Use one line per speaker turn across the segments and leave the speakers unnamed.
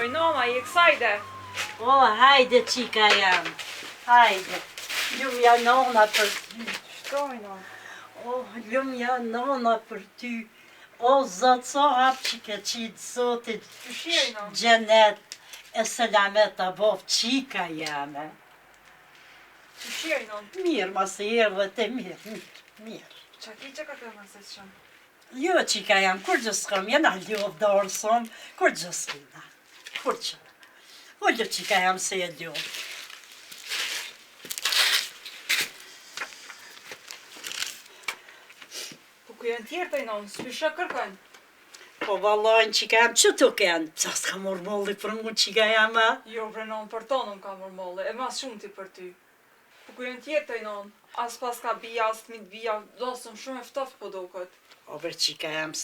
Oj, noma, je kësajde.
O, hajde, qika jam. Hajde. Lumja nona për ty.
Shkoj, noma.
O, lumja nona për ty. O, Zot, so hap që ke qitë Zotit.
Qëshirë, noma.
Gjenet e selamet të bof qika jame.
Qëshirë, noma.
Mirë, ma se erdhe të mirë.
Qa ki që ka të mëse të shumë?
Jo, qika jam, kur gjëskëm, jena ljovë dorësëm, kur gjëskina. Kur që? Ullë qika jam se e ljovë.
Po ku janë tjerë të i nonë, s'pysha kërkën?
Po valojnë qika jam, që të kënë? Psa s'ka mormolli për mu qika jam, a?
Jo, bre nonë, për tonë ka mërmolle, e mas shumë ti për ty. Po ku janë tjerë të i nonë, as pas ka bia, as t'mit bia, dosëm shumë e ftoftë po do këtë.
O, bre qika jam,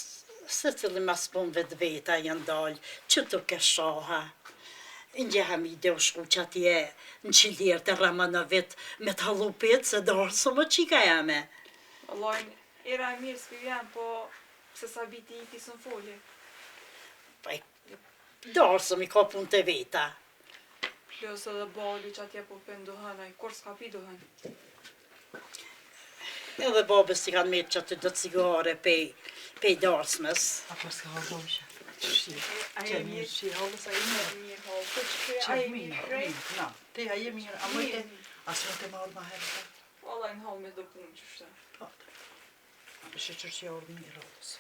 se cili mas pun vetë veta janë dalë, që të ke shoha. Ndjeha mi dhe u shku që atje në qilirë të Ramanovit me të halupit, se dorë së më qika jame.
Vallajnë, era e mirë s'pi vjen, po se sa biti i tisën folje.
Pa dorë së mi ka pun të veta.
Plus edhe bali që atje po pëndohën, a i kur s'ka pi dohën.
Edhe babës si kanë mirë që aty do cigare pej darsmes.
Apo s'ka vazhdojshë.
A e mirë
që halës a i mirë.
mirë, ho, po që
Që
a e
mirë,
mirë krejt.
na, te a je mirë, a mëjte, asë më të marrë ma herë të.
Vallajnë hall me do punë që shtë.
Po, shë që që orë mirë halës.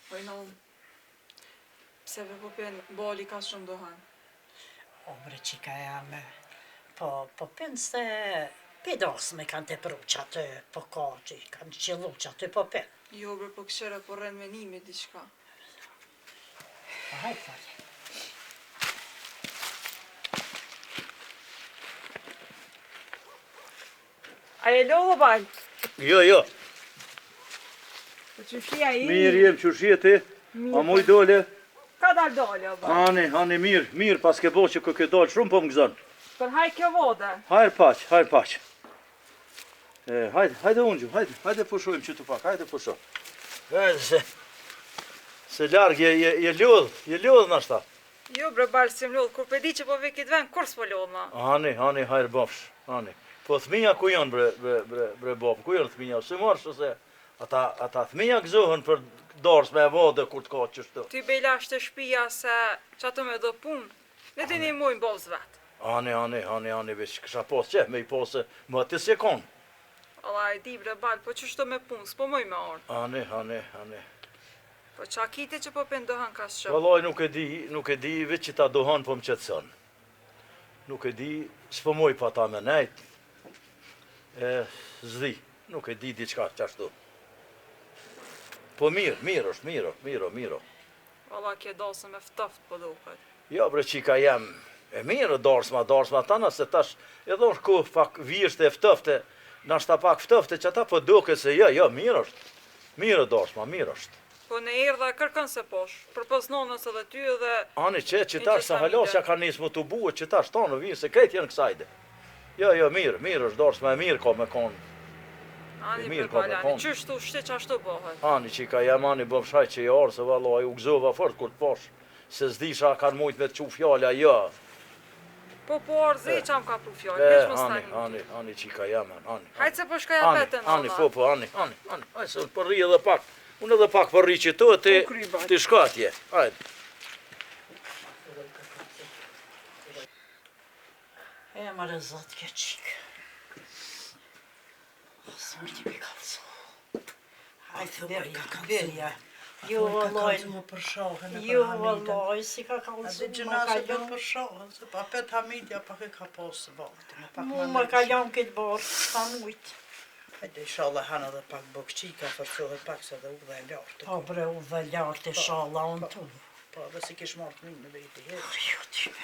Po i nonë, pse ve po pen bali ka shumë dohën.
O, bre qika jame, po pen se pedos me kanë të pru që aty, po ka që i kanë qëllu që aty po pen.
Jo, bre, po këshere po rren me nime diçka.
Po hajtë fali.
A e lo, bal?
Jo, jo.
Po që shia i?
Mirë jem që shie ti. A muj dole?
Ka dal dole, bal.
Ani, mirë, pas ke bo që ke dalë shumë po më gëzën.
Për haj kjo vode.
Hajrë paq. Hajde unë gju, hajde pushojmë që të pak, hajde pushoj. Se largë je lodh në ashta.
Jo, bre, bal, si më lodh, kur pe di që po ve kitë ven, kur s'po lodh ma?
Ani, hajrë bafsh, ani. Po thminja ku janë bre bafë, ku janë thminja, se marë se ata thminja gëzohën për dorës me vode kur të ka qështu.
Ty bejla është të shpia se që ato me do punë, ne të një mujnë bovës vetë.
Ani, veç kësha posë që, me i posë, më atë se konë.
Allah e di, bre, bal, po që shto me punë, s'po moj me orë.
Ani.
Po qa kiti që po pëndohën ka shumë.
Vallaj nuk e di veç që ta dohan po më qetëson. Nuk e di, s'po moj pa ta me nejt. Zdi, nuk e di diçka qashtu. Po mirë është.
Allah kje dosën me ftoft po do këtë.
Jo bre qika jem, e mirë darsma tana se tash edhe është ku pak vishte e ftofte, nashta pak ftofte që ata po duke se jo, mirë është. Mirë darsma, mirë është.
Po në erdha kërkën se posh, për pos nonës edhe ty edhe...
Ani që tash sa halasja ka nisë më të buë, që tash tonë vinë se krejt janë kësajde. Jo, mirë është darsma e mirë ka me konë.
Ani
mirë,
për balani,
po.
qështu shte që ashtu bëhet.
Ani qika jam ani bëm shaj që i arë se vallaj u gëzova fort kur të posh. Se s'disha kanë mujt me të qu fjalla, jo.
Po arzi që am ka pru fjallë, veç mos tani.
Ani qika jam, ani.
Hajtë se po shkaja petën,
Ani, ani. Hajtë se unë përri edhe pak. Unë edhe pak përri që to, ti shkatje. Hajtë.
E mare zot ke qikë. Së më t'i kalëso. Hajtë dhe ka kalësoja. Jo, vallaj,
më përshohen e
jo,
për Hamidën.
vallaj, si ka
A
kalësu,
dhe gjënase për përshohen, se pa pet Hamidja pak e ka posë valtë.
Më ka janë këtë borë, ka mujtë.
Hajde, inshallah hanë edhe pak bëkqika, fërcohet pak se dhe u dhe lartë.
Po bre, u dhe lartë e shala unë tu.
Po, dhe si kish marrë të minë në vejtë i herë.
Jo, ty.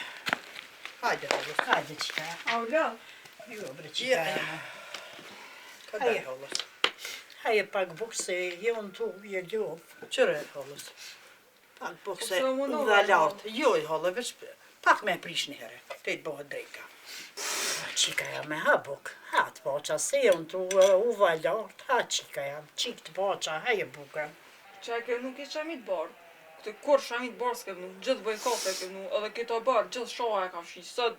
Hajde, halës.
Hajde qika.
A u la?
Jo, bre, qika.
Ka dhe halës.
Haje pak bukse, jo në tu, je ljovë.
Qëre halës. Pak bëkse
se
u
mundu
dhe
dhe
lartë. Jo, i halë, veç Pak me prish një herë, te të bëhet drejka.
Qika jam me habuk, ha të poqa, se unë të uva lartë, ha qika jam, qik të poqa, ha je buka.
Që e ke nuk i qami të barë. Këtë kur shami të barë s'ke vnu, gjithë bëj kafe ke vnu, edhe këto barë, gjithë shoha e ka fshi, sët.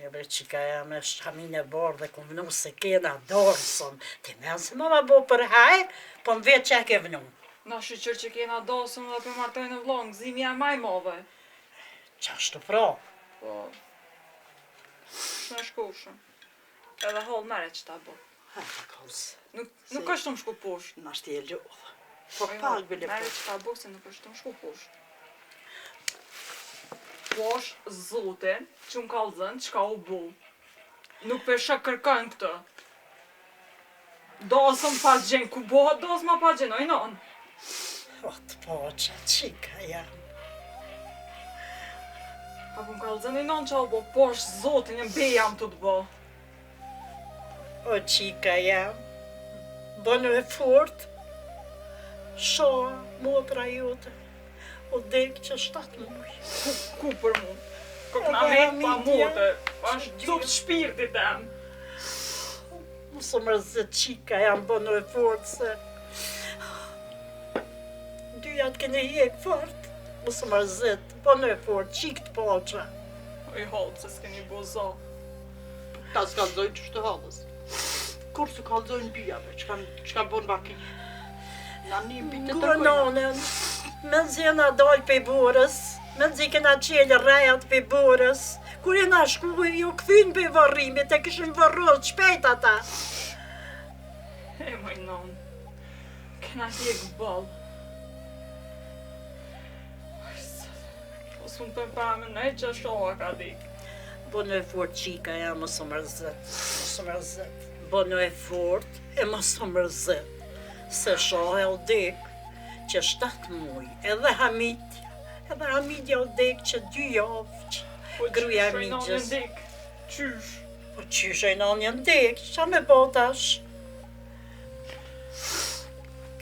Ja bre qika jam e shamin e barë dhe ku vnu se kena dorësën, ti me se më bo për hajë, po më vetë që e ke vnu.
Na shqyqër që kena dasëm dhe për martojnë në vlongë, zimi e maj madhe.
Qashtu pra,
Po, shme shkoshëm. Edhe hall mere që ta bo.
ha të kos,
Nuk është të më shku poshtë.
në ashtë e lodhë. Po
Po,
pak bile
mere
po.
që ta bo, se nuk është të më shku poshtë. Po është zotin që më kalëzën që ka u bu. Nuk pesha kërkën këtë. Dasëm pa gjenë, ku bohat dasë ma pa gjenë, ojnon.
O të poqa, qika jam.
Pa po më kalëzën ojnon që a u bo, po është zotin e mbe jam të të bo.
O qika jam, bënu e fort, shoa, mua pra jote, o dek që 7 muj.
Ku për mu? Kokë na
Edhe
met pa
Hamidja.
mote, është cupë shpirtit tem.
Mësë mërzit qika jam bënu e fort se dyjat kene jek fort. Mësë mërzit, bënu e fort, qik të poqa.
O i halë se s'keni bo za.
Ta s'kallzojnë që shtë halës. Kur s'u kallzojnë bijave, që kanë bon baki. Na një bitë të tërkojnë.
Gononen, me zjena dal pe burës, me zi kena qelë rejat pe burës. Kur jena shku, ju këthyn pe varrimit, e këshin varrës shpejt ata.
E moj non, kena hjek bal. Po s'un për para me nej që shoha ka dik.
Bënu e fort qika ja, mësë mërzit. Bënu e fort e mësë mërzit. Se shohe o dek që 7 muj, edhe Hamidja o dek që 2 javë që
Po
gruja
qysh ojnon
Hamidjës.
e dik, qysh.
Po qysh e non një ndek, qa me botash?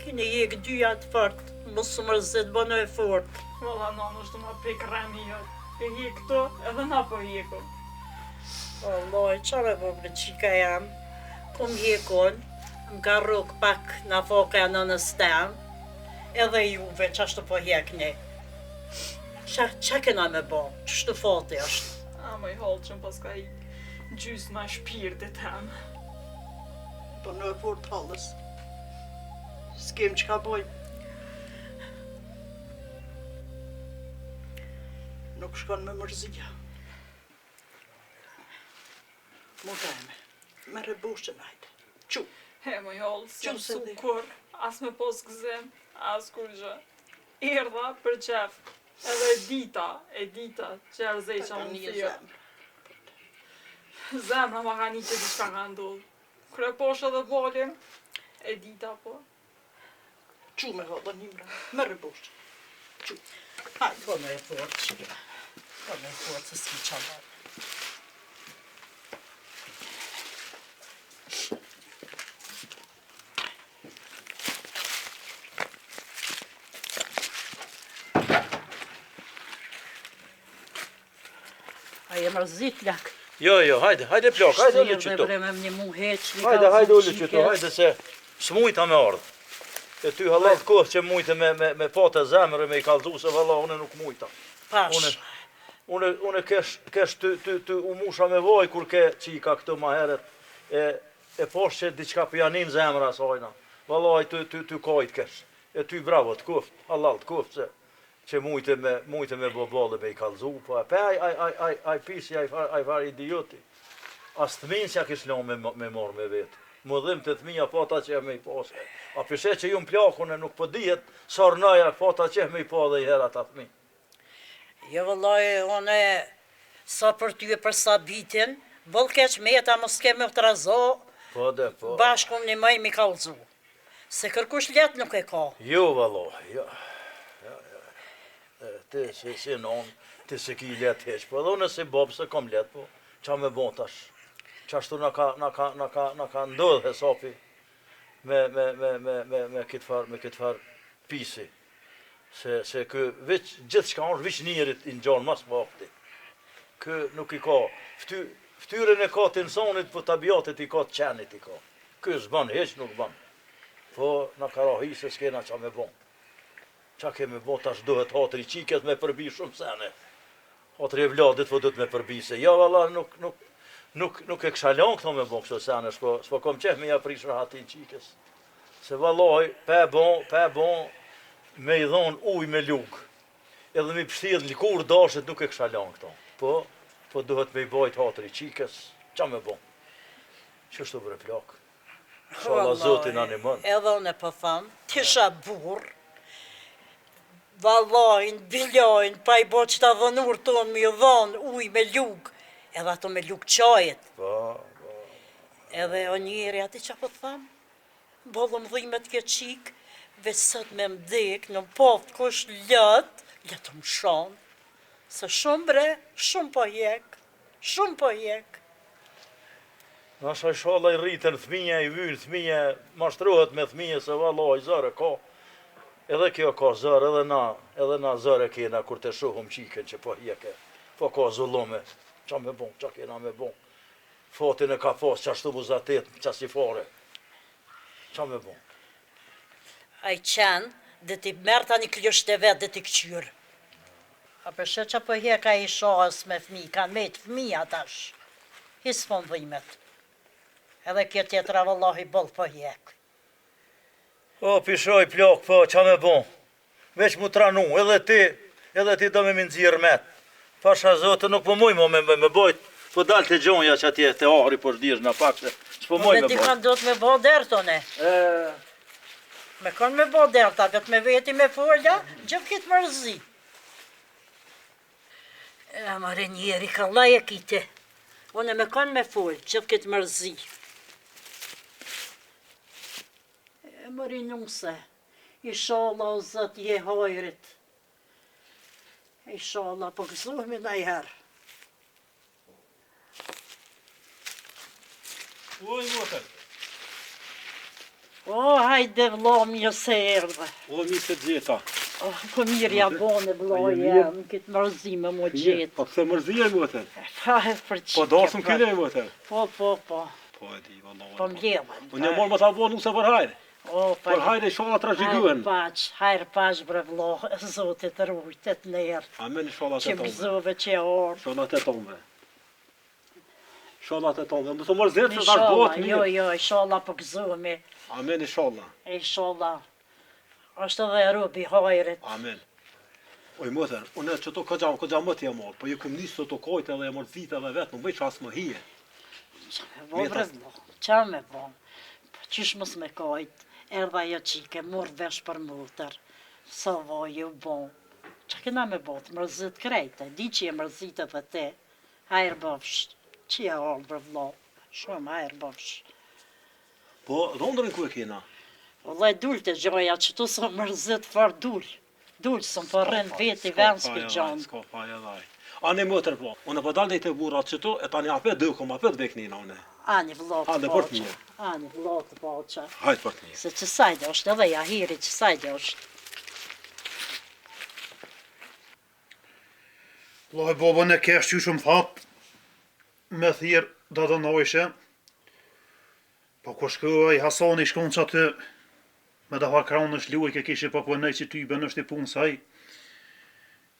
Kini jek 2 jatë fort, mësë mërzit, bënu e fort.
Valla non është ma pek remi jot. E hjek këto, edhe na po hjeko.
Alloj, qa me bo bre qika jam? Kum hjekon, m'ka rrug pak na foka në nëstem, edhe juve qashtu po hjekni. Qa kena me bo? Qështu fati është?
A moj halë që më pas ka i gjysë ma shpirtit tem.
Bënu e fort halës. S'kem që ka bojmë. Nuk shkon me mërzia. Muta e me. Me rebushën hajde. Qu.
He moj halë, si
Qo
më
se
su
di?
kur, as me pos gëzim, as kur gjë. Erdha për qef, edhe e dita që erzej që më
një
thirë.
zemë.
Zemra ma ka një që diçka ka ndodhë. Kre posh edhe bolin, e dita po.
Qu me hodë një mra. Me rebushën. Qu. Hajde.
Bënu e fort qika. Bënu e fort se s'ki qa bërë. A je mërzit lak.
Jo, hajde plak, hajde ullu qëto.
Bre me një mu heq.
Hajde ullu qëto, hajde se s'mujta me ardhë. E ty hallat kohë që mujte me pate zemrë me i kalzu se valla une nuk mujta.
Pash.
Une kesh ty u musha me vaj kur ke qika këto ma heret. E posh që diqka për janin zemra sajna. Valla ty kajt kesh. E ty bravo të kuft, hallat kuft që mujte me boballe me i kalzu. Po e pe aj pisi, aj far idioti. As të minë që kish lo me marrë me vetë. Më dhim të thmija pata që e me i pasë. A përse që ju më plakun e nuk po dihet, sarnaja pata që e me i pa dhe i herat atë mi.
Jo vëllaj, one sa për ty e për sa bitin, bëll keq me jeta mos ke me të razo,
Po dhe po.
bashkum një maj mi kalzu. Se kërkush let nuk e ka.
Jo valla, jo. Ti si non, ti se ki let heq, po edhe unë si bob se kom let, po qa me bon tash. Qashtu na ka ndodhë hesapi me këtë far pisi. Se kë veç gjithë shka është veç njerit i ngjan mas vakti. Kë nuk i ka ftyrën e ka të insonit, po tabiatet i ka të qenit i ka. Kë s'ban hiç nuk ban. Po na ka rahi se s'kena qa me bon. Qa kemi bon tash duhet hatri qikes me përbi shumë sene. Hatri e vladit po duhet me përbi se ja valla nuk e kisha lan këto me bon kështu sene, s'po kom qef me ja prish rahatin qikes. Se vallaj, pe bon me i dhon uj me lug. Edhe mi pështidh likur dashet nuk e kisha lan këto. Po duhet me i bajt hatri qikes, qa me bon. Qështu bre plak. Inshallah Zoti na nimon.
Edhe unë po tham, tisha burr. Vallajn, bilajn, pa i bo që ta dhënur tonë me i dhon uj me lug, edhe ato me lug qajet. Edhe o njeri ati që po tham, bollëm dhimet ke qik, veç sot me mdik, në poft kush letë më shanë. Se shumë bre, shumë po jek.
Nasha inshallah i rritën thminja i vynë, thminja mashtrohet me thminja se vallaj zërë ka. Edhe kjo ka zërë, edhe na zërë kena kur të shohëm qiken që po hjeke. Po ka zullume, qa me bon, qa kena me bon. Fatin e ka pas qashtu buzatet, qasi fare. Qa me bon.
A i qenë, dhe ti merë tani klysht e vetë dhe ti këqyrë. A përshë që po hjeka i shahës me fmi, kanë me të fmi atash. Hisë fon dhimet. Edhe kjo tjetra vallahi boll po hjek.
O, pishoj plak, po, qa me bon. Veç mu tranu, edhe ti do me minzirë met. Pasha zote nuk po muj me bojt, po dal të gjonja që atje të ahri po shdirë në pak se s'po muj me bojt.
Dhe ti kanë do të me bo dertone. Me kanë me bo derta, vetë me veti me folja, gjithë kitë mërzi. Mare njeri, ka laje kite. Une me kanë me folë, gjithë kitë mërzi. Mëri nuse, inshallah o zët je hajrit. Inshallah, po kësuhmi na jherë.
Oj, motër.
O, hajde vlo mirë se erdhe.
O, mi se gjeta.
O, po mirë ja bone vlo jem, këtë mërzime mo gjetë.
Po pëse mërzije, motër.
Pa e për qike.
Po darsëm kene, motër.
Po.
Po e di, vallaj.
Po mledhen.
Unë jam morë më ta bo nuk se për hajre.
O, pa.
Për hajre i shala trashiguen.
Hajrë paç bre vlo, zotit rujtet nërë.
Amen i shala
Që
të tonë.
mëzove që e orë.
Shala të tonë. Shala të tonë. Mësë mërë zetë se tash bëhet mirë.
Jo, inshallah po gëzohemi.
Amen i shala.
Inshallah. Ashtë edhe e robi hajrit.
Amen. Oj, motër, unë që to këgja më t'ja marë, po ju këm nisë të kojtë edhe e mërë zita edhe vetë, nuk bëj që asë më hije.
Vo bre vlo, qa me bo? Qysh mos me kajt, erdha jo qike, mor vesh për mutër. Sa vaj ju bo. Qa kena me bo, të mërzit krejte, di që je mërzit edhe te. Hajrë bëfsh, që je orë bre vlo, shumë hajrë bëfsh.
Po, dhondërin ku e kena?
Vëllaj dulë të gjoja, që tu së mërzit far dulë. Dulë së më përren veti venës për gjanë.
Ska pa e dhaj. Ani motër po, unë po dalë dhe i të burat që tu, e tani apet dëkom, apet veknina une.
Ani vëllot të
Hajde, për të mirë.
Ani vëllot të paqa.
Hajtë për të një.
Se që sajde është, edhe jahiri që sajde është.
Loj babën e kesh që shumë thatë, me thirë da të nojshe, po ko shkëva i Hasani shkon që atë, me da harkraun është luaj ke kishe po pënej që ty bën është i punë saj,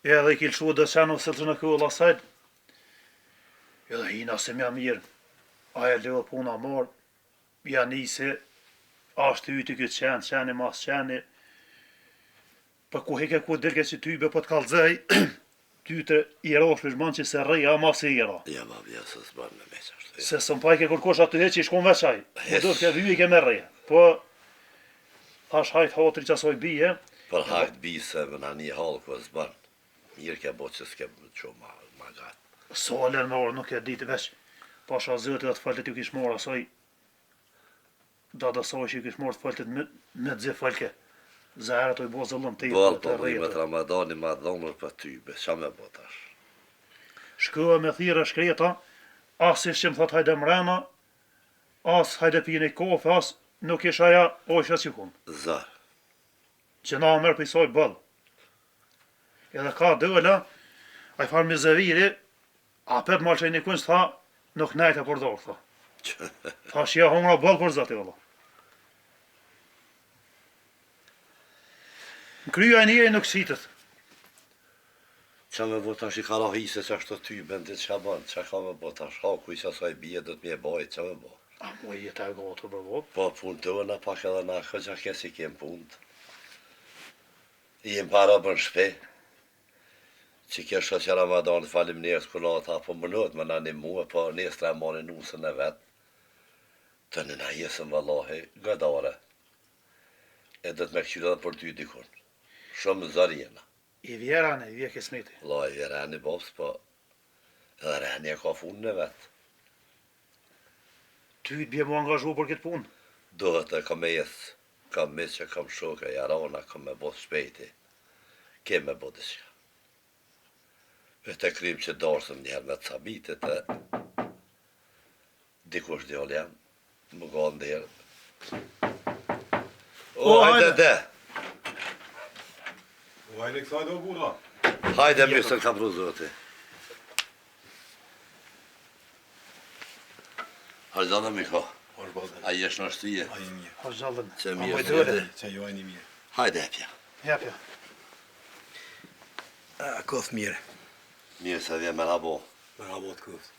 edhe i kil shu dhe shenë ose të në këlla sajt, edhe hina se mja mirë, a e lëvë puna marë, ja nisi, ashtë yti këtë qeni mas qeni, për ku heke ku dirke që ty be po të kalzej, ty të i rosh për shman që se rreja mas i ra.
Ja, ma vja se s'ban me me qashtu.
Se së mpaj ke kërkosh atë he që i shkon veçaj, do të ke vyj ke me rreja, po, thash hajt hatri që asoj bije,
Për hajt bise me na një halë ku e s'ban. Mirë ke bo që s'ke që ma gatë.
salen me orë nuk e ditë veç, pasha zëtë dhe të faltet ju kish marë asoj, da soj që ju kish marë të faltet me të zë falke, zahera të i bo zëllëm të i
Bal
të
po me
rejtë.
të Ramadani ma dhonër për ty, be qa me bo tash.
Shkëva me thira shkreta, asish që më thot hajde mrena, as hajde pijin e kofe, as nuk ish aja ojshë që kun.
Zar.
Që na merë për i soj bëllë. edhe ka dëla, a i farë me zëviri, a pep malë që i një kunës, tha, nuk nejtë e për dorë, tha. Tha shia hongra bëllë për zëti, valla. Në kryja e njëri nuk sitët.
Qa me bo tash i ka rahise që ashtë të ty, bendit që ban, që ka me bo tash, haku i që asaj bje, do të mje bajt, që me bo.
A mu e jetë e gotë, bërbo.
Po punë të na pak edhe na këgja kesi kem punët. I jem para bën shpe, që kështë që Ramadan të falim njerës kërna ta, po më nëtë më nani mua, po njerës të e mani nusën e vetë, të në na jesëm vëllahi, gëdare, e dhe të me këqyra dhe për ty dikun, shumë zarjena.
I vjerane, i vje kesmeti.
La i vjerani bobs, po edhe reni e ka funën e vetë.
Ty të bje mu angazhu për këtë punë.
Dohet e kam e jesë, kam mis që kam shoka, jarona, kam me bot shpejti, ke me bot diçka. E të krym që dorsëm njëherë me të sabitit e dikush djallë jam, më ga ndërë. O, hajde dhe!
O, hajde kësaj do burra.
Hajde mirë se ka pru zoti. Hajde Miko,
Hoş bulduk.
a jesh në shtije,
Ai mirë.
Ha zhallën.
që
A mu
mirë
e
se
dëre.
jete.
Që ju ajni mirë.
Hajde epja.
Japja.
Koth mirë.
Mirë se vje me rabo.
Me rabot koth.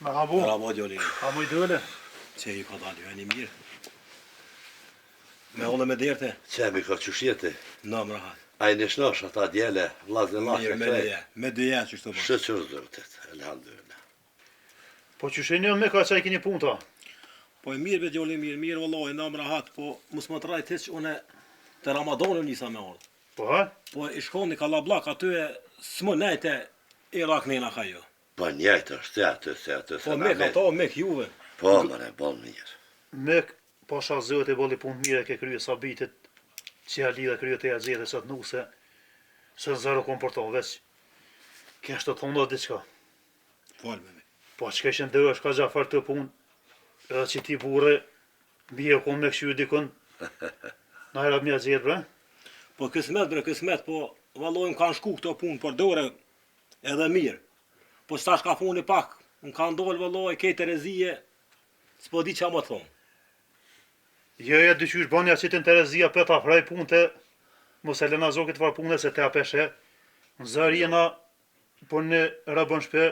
Me habu.
Me rabot jolini.
A mu i dëre.
Që ju ka dalë, ju ajni mirë. Me olle me derte,
Që Miko që shjeti,
në më rahat.
a i nishnosh ata djele, vlazën
Mirë,
lakë
me
krej.
dyja. Me dyja që shto bërë.
Shëqër zërtit, elhamdulillah.
Po që shenë me ka që i kini punë ta.
Po e mirë be gjolli mirë, vëllaj, në më rahat, po mus më të rajt heq une të Ramadanën njësa me orë.
Po ha?
Po i shkoni ka lablak aty e s'më nejte i raknina ka jo.
Po njajtë është, se aty,
Po mek ato, mek juve.
Po, mëre, bon mirë.
Me pasha zët e bëlli punë mire ke krye sabitit, që ja lidhe krye të e zjetë së të nuse, se në zërë kom për to, veç, kesh të thonë do diqka.
Falë me me.
Po që keshën dërë është ka gjafar të punë, edhe që ti burë, bje kom me këshyu dikun, na e rab mja zjetë bre.
Po kësmet bre, kësmet, po vallojmë kanë shku këto punë, por dore edhe mirë. Po s'tash ka funi pak, më kanë dollë valloj, kejtë rezije, s'po di qa më thonë.
Jo, ja dyqysh banja që të në Terezia për ta fraj punë të, mos e lena zokit farë punë se te apeshe, në zërë jena, po në rabën shpe,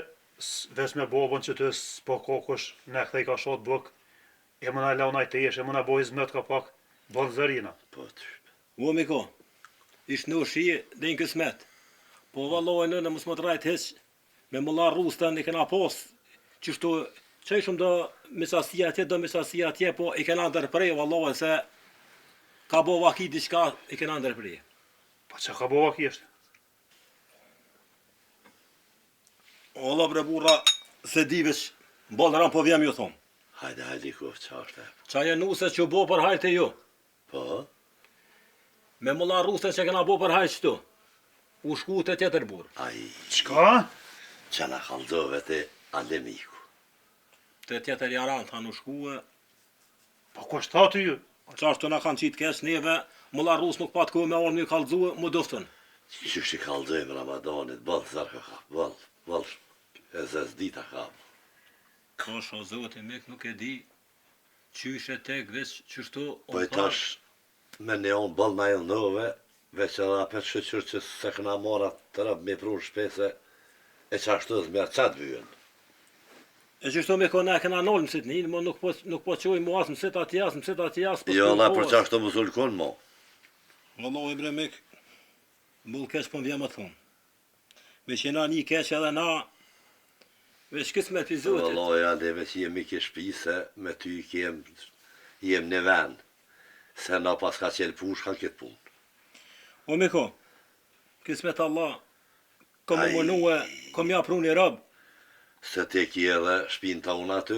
ves me babën që të s'po kokosh, ne këthej ka shatë bëk, e mëna lau naj të jesh, e mëna bojë zmet ka pak, bon zërë jena.
Po, të
O miko, ishtë në shije dhe në kësmet. Po valloj në mos më të rajt heq, me më la rustën i kena pos, qështu, që i shumë do misasia atje, po i kena ndërprej, valloj, se ka bo vaki diçka, i kena ndërprej.
Pa që ka bova kjeshtë?
Ola bre burra, se divesh, bolë ram po vjem ju thonë.
hajde, ku, qa është e?
Qa e nuse që bo për hajt e ju,
Po,
me më la rustën që kena bo për hajt qëtu, u shku të tjetër burë.
ai,
Qka?
që na kaldove të alemiku.
Të tjetër jaran, tha në shku e,
Pa ku është ta ty ju?
qashtu na kanë qitë kesh, neve, më la rus nuk pat ku me orë një kalzue, më duftën.
Që shi kaldojmë Ramadanit, bëllë zarka ka, bëllë, e zez dita ka.
Tash o zoti mek nuk e di qysh e tek veç qështu
Po i tash, me ne onë bëllë na e nëve, veç edhe apet shëqër që se këna marat të rëbë me pru shpese, e qashtu dhe mërë qatë vyën.
E qështu me kona e kena nolë mësit një, mo nuk po qoj mu asë mësit ati asë,
Jo, la për qashtu më sulkon mo.
Vëllohi bre mek, bull keq po m'vjem më thonë. Me që na një keq edhe na, veç kësë me pizotit.
Vëlloj, andeve që jemi ke shpise, me ty jem në vend, se na pas ka qenë punë, shkan këtë punë.
O miko, kismet Allah, kom
Ai.
më mënue, kom ja pru një rëbë,
Se te ki edhe shpinë ta unë aty.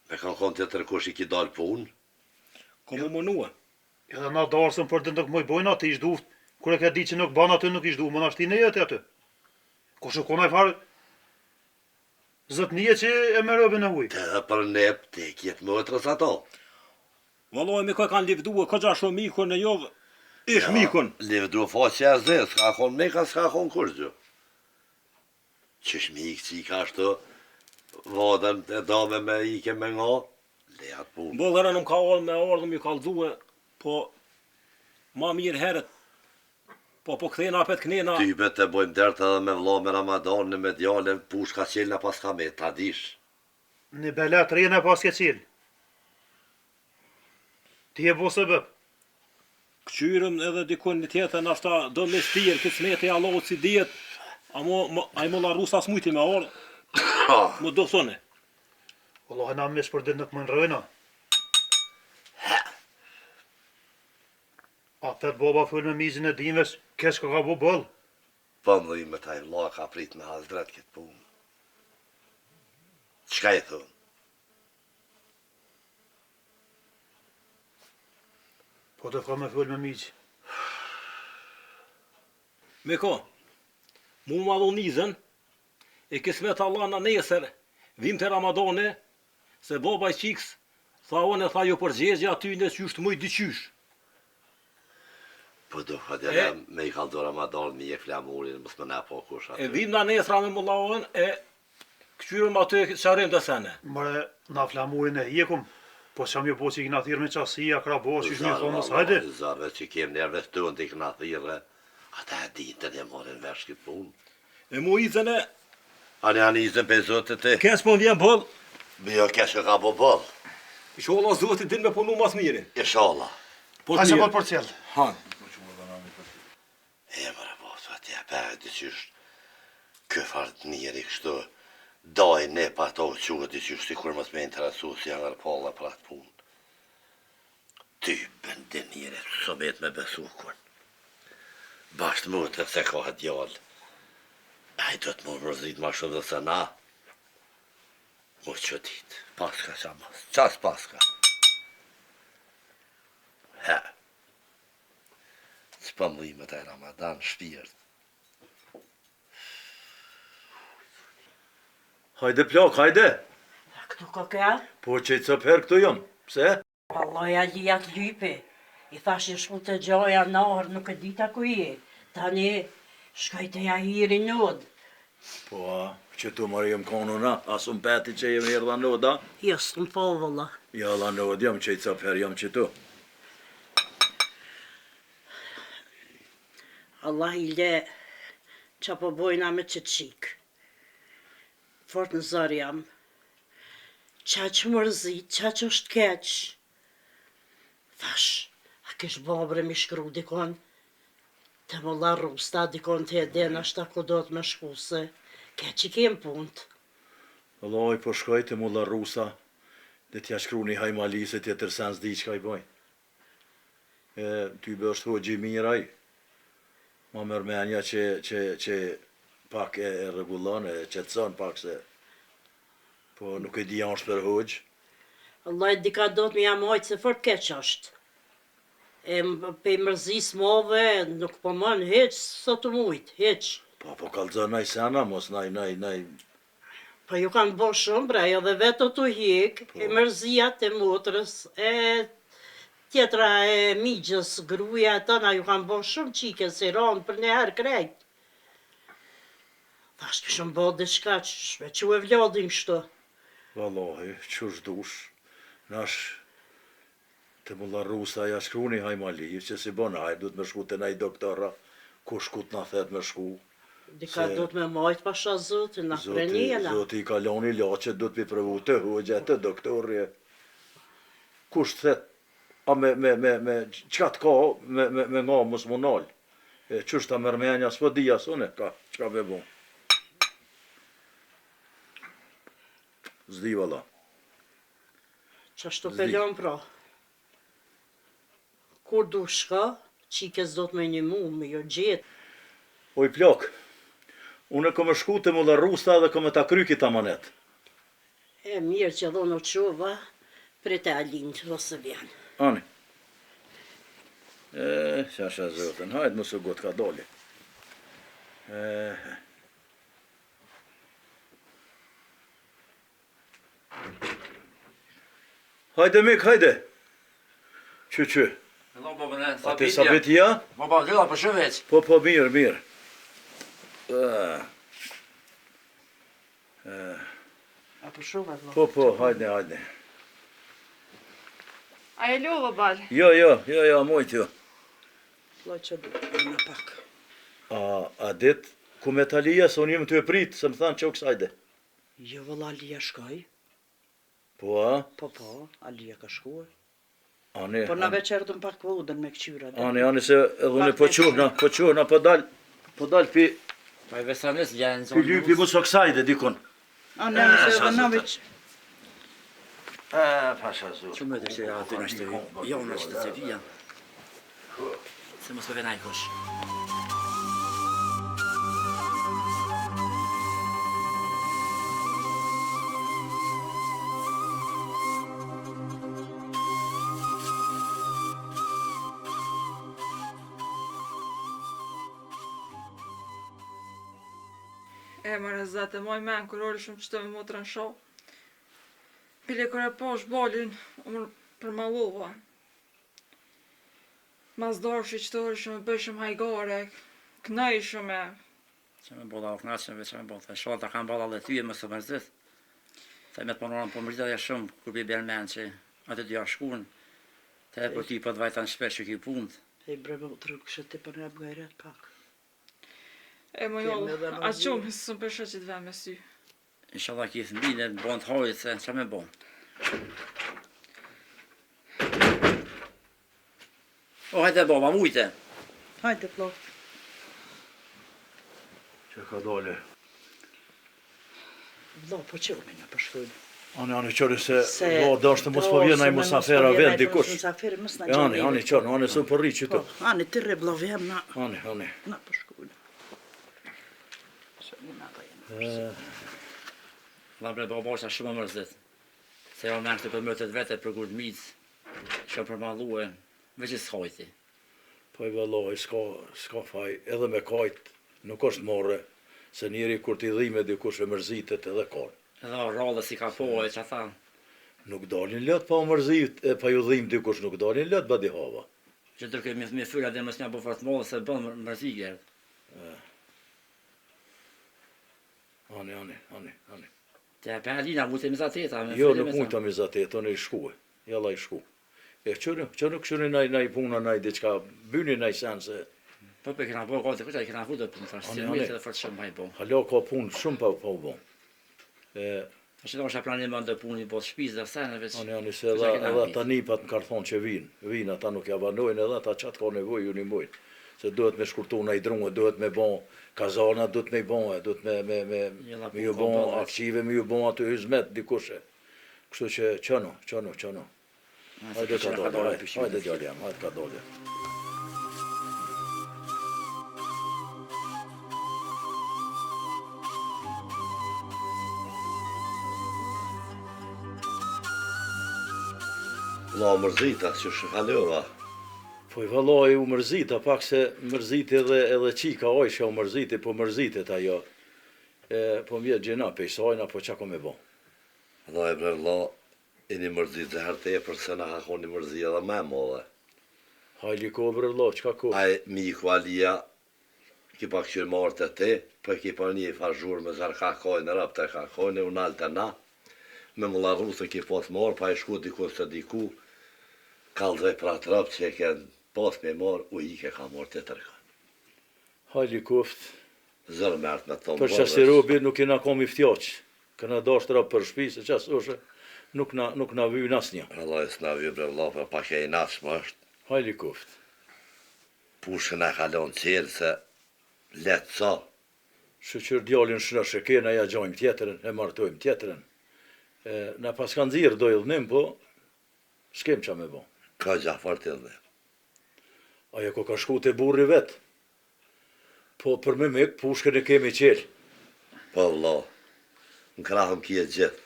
Me kanë konë të tërkush i ki dalë punë,
kom më mënue.
Edhe na darsën për të nuk moj bojnë atë ish duft, kur e ka di që nuk ban aty nuk ish duft, më na shti në jetë aty. Ko shukon e farë, zët një që e me rëbën e huj.
të edhe për nep te kjetë më të rës ato.
Valloj me ko kanë livdue, ko gja shumë miku në jovë, Ish mikun.
Liv du faqja e zë, s'ka kon me ka s'ka kon kur gjë. Qysh mik që i ka shto, vadën e dame me ike me nga, le atë punë.
Bollëra nuk ka orë me ardhëm i kalzue, po ma mirë herët. Po këthena apet knena.
Typet e bojmë dert edhe me vlla me Ramadanin, me djalen, push ka qelna pas ka me, ta dish.
Në belat rejna pas ke cilë. Ti e bo se bëp.
Këqyrëm edhe dikun një tjetër, nashta do me shtirë, këtë smeti Allahut si dijet, a i mo la rusa smujti me orë, më do thone.
Allah e na mes për dit nuk më nërëjna. Apet baba full me mizin e dimës, kesh ka bo bëll.
Pëm dhe i me taj vlla ka prit me hasdret këtë punë. Qka i thonë?
Po të ka me full me mizë.
Me ko, mu ma dhu nizën, e kismet Allah në nesër, vim të Ramadane, se baba i qiks, tha one, tha jo përgjegja aty në qysht mëj dyqysh.
Po do fadjela me i kaldo Ramadan, mi e flamurin, mës më ne po kush aty.
E vim në nesra me mullaon, e këqyrëm aty qarim të sene.
Mare, na flamurin e hjekum, po që mi po që i kna thirë me qasia, krabo, që shmi thonës, hajde.
Zarve që kem nerve të të i kna thirë, ata e ditën e morin vesh këtë punë.
E mu izën e,
Anë izën pe zotë të
kes po vjen bëll,
Bio kesh ka bo bëll.
inshallah zotit din me punu mas miri.
Inshallah.
Po
Hajse
mirë.
bëll për cjellë.
Han.
E mëre bosu atje, për dyqysh, kë fartë njeri kështu, daj ne pa to quët dyqysh, si kur mës me interesu si janë rëpalla për atë punë. Ty bëndin njeri, së met me besu kur. Bashtë mu të se ka djallë. A i do të më mërzit ma shumë dhe se na. Mu që ditë, paska qa mas, qas paska. He. Spëmlimet e Ramadan shpirt.
Hajde plak, hajde.
Këtu ka ka?
Po që i cëp her këtu jom. Pse?
Allah ja lijat lypi. I thash e shku të gjoja nahër, nuk e dita ku je. Tani, shkajte ja hiri nod.
Po, që tu marë jem konu na, asum peti që jem herë noda.
Jo, s'këm po vëlla.
Ja, la nod, jam që i cëp her, jam që tu.
Allah i le që po bojna me që qik. Fort në zërë jam. Qa që mërzit, qa që është keq. Thash, a kish babre mi shkru dikon? Të më la rusta, dikon të edhen ashta ku do të me shku se keq i kem punt.
Allah i po shkoj të mulla rusa, dhe t'ja shkru një hajmali se tjetër sen s'di qka i boj. E, ty bë është hoqi miraj. Ma mërmenja që pak e regullon, e qetson pak se, po nuk e di janë është për hoqë.
Allah i dika do të mi jam hojtë se fort keq është. E pe mërzis move, nuk po mën heq, sot të mujtë, heq.
Po kalëzër naj sena, mos naj.
Po ju kanë bo shumë, bre, edhe veto të hjek, e mërzijat e motrës, e tjetra e migjës, gruja e tëna, ju kanë bo shumë qike, si ronë për një herë krejt. Thash këshëm bo dhe shka, shme që e vlodin kështu.
Wallahi, qësh dush, nash të mulla rusa ja shkru një hajmali, që si bon hajt, du të me shku të nej doktora, ku shkut na thet me shku.
Dika
Se-
do të me majtë pasha zotin, na prenjena.
Zoti i kaloni laqet, du të pi prëvu të hoqja të doktorje. Kush thet, a me qka të ka, me nga mos mu nal. E qështë ta mërmenja, s'po dija sone, ka, qka be bon. Zdi valla.
Qashtu
Zdi.
pelon pra. Kur du shka, qikes do të me një mu, me jo gjetë.
Oj plak, unë kom e shku të mulla rusta dhe kom e ta kryki ta manet.
E mirë që dhonë o qova, prete Alin që do se vjen.
Ani. Qasha zotën, hajtë mësë gotë ka doli. Hajde mik, hajde. Që.
Hello, baba, ne.
A ti sa bit ja?
Baba, gjela për shëveç.
Po, mirë.
A për shumë,
Po, hajde.
A e lova bal?
Jo, mojt jo.
Vla që në pak.
A dit, ku me talia, se unë jem të e prit, se më thanë që o kësajde.
Jo, vëlla, Alia shkoj.
Po, a?
Po, Alia ka shkuar.
Ani,
Po në veç erdëm pak vëlludën me këqyra.
ani, se edhe unë po quhna, po dal pi
Pa i vesanis, janë
pi lypi mu së kësajde, dikon.
Ani, se edhe në veç...
Pasha zu.
Që më të që aty në shtëvi, jo në shtëvi, se mos me venaj kosh.
E më rëzat e moj men, kër orë shumë qëtë me motra në shoh. Pile kër e posh bolin, unë përmalova. Mas dorshi qëtë orë shumë bëshëm hajgore, kënaj shumë e.
Që me bolla o knaqën, veç me bolla, të shoha ta kam bolla dhe ty e më së mërzit. Se me të panoran po mërzit e shumë, kur bi bjermen që aty t'ja shkun, të e për ty për të vajta në shpesh që ki punt.
E bre më të rrugë që ti për në bëgajret pak.
E më jollë, a qumë, së më përshet që të vem me sy.
Inshallah ki thëmbine, bon të hojit, se që me bon. O, hajde baba, mujte.
Hajde, plo.
Që ka dole.
Vlo, po që unë në përshkujnë.
Ani, qëri se, dashtë mos po vjen ai musafera vend dikush.
Musaferi mos në gjeni.
Ani, qëri, se po rri që të.
Ani, ti re blo vjem na.
Ani.
Na përshkujnë. Se një nata jenë.
La bre baba është shumë mërzit. Se jo mërë të përmëtet vete për kur të mitës, që përmalue, veç i s'hojti.
Po i vëlloj, s'ka faj, edhe me kajt, nuk është more, se njeri kur t'i dhime dikush e mërzitet edhe konë.
Edhe o rallë si ka po e që tha.
Nuk dalin lët pa u mërzit, pa ju dhim dikush, nuk dalin lët badi hava.
Që tërke me fyra dhe mës një bu fort mollë se bën mërzigjer.
Ani.
Te pe Alina mujtë e mizateta.
Jo, nuk mujtë a mizateta, në i shkue, jalla i shku. E që nuk shëri naj puna, naj diqka, byni naj sen se...
Po për këna bo gati, këta i këna fu dhe punë, thashtë, si mujtë edhe fort shumë hajbo.
Halo ka punë shumë pa u bon.
Që do është e planim në punë i botë shpiz dhe sene veç.
Ani, se edhe ta nipat në karthon që vinë, ata nuk ja banojnë edhe ata qatë ka nevoj, ju një mojnë. Se duhet me shkurtu në i drungë, duhet me bon kazana, duhet me i bon, duhet me ju bon akqive, me ju bon atë hizmet dikushe. Kështu që qëno. Hajde ka dole, hajde djali jam, hajde ka dole.
La mërzita, që shëfalova.
Po i valloj u mërzita, pak se mërziti edhe qika oj që u mërziti, po mërzitet ajo. Po mjetë gjena pe i sajna, po qa ko me bon.
La e bre la, e një mërzit dhe herë te përse në hakon një mërzit edhe me modhe.
Hajli ko bre la, qka ko?
Aj miku Alia, ki pa këqyrë marrë të te, po ki pa një fazhur me zar kakojnë, rap të kakojnë, unë alë të na. Me më larru se ki pas marrë, pa i shku dikus të diku, kalzoj pra të rap që e kënë pas me marrë, u i ke ka marrë të tërka.
Hajli koft.
Zërë mërtë me tomë
Për që si robi nuk i na kom i ftjaq. Këna dasht rap për shpi, se qas është, nuk na vyjnë as një.
Allah e s'na vyjnë bre vla, për pak e i nashmë është.
Hajli koft.
Pushën e kalon qelë se letë sa.
Shëqër djallin shënësh e kena ja gjojmë tjetërën, e martojmë tjetërën. Na pas kanë zirë do i dhënim, po s'kem qa me bo.
Ka gjafar të dhe.
Aja ko ka shku të burri vetë. Po për me mik, pushkën e kemi qelë.
Po vla, në krahëm kje gjithë,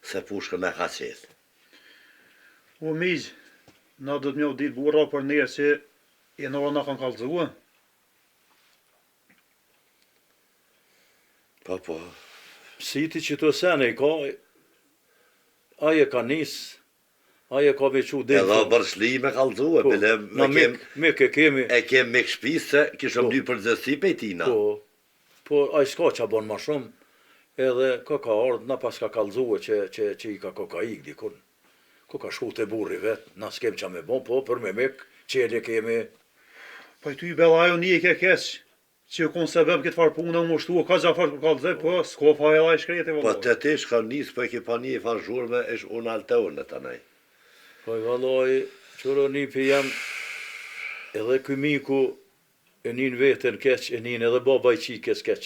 se pushkën e ka qelë.
O mizë, na do të mjau ditë burra për njerë që e nëra na kanë kalëzua.
Po.
Siti që të sene i ka, aje ka nisë, Aje ka vequ dhe.
Edhe bërshli me kalzue,
Po,
bile
na mik e kemi.
e kem me këshpisë se kishëm
Po.
dy përgjësi pe tina.
Po, a i s'ka që bon ma shumë, edhe ka ardhë, na pas ka kalzue që i ka kokaik dikun. Ka shku të burri vetë, na s'kem qa me bon, po, për me mik, qelje kemi.
Po ty bella ajo një i ke keq, që ju konë sebeb këtë farë punë, më shtu, ka gjafar për kalzë, po, s'ko fa e la i shkreti,
Po
vëlloj.
të ti shka njës, po e ki pa një i fanë zhurme, ish unë altohën në të nej.
Po i valoj, qëro një për jam, edhe këj miku e njën vetën keq, e njën edhe baba i qikes keq.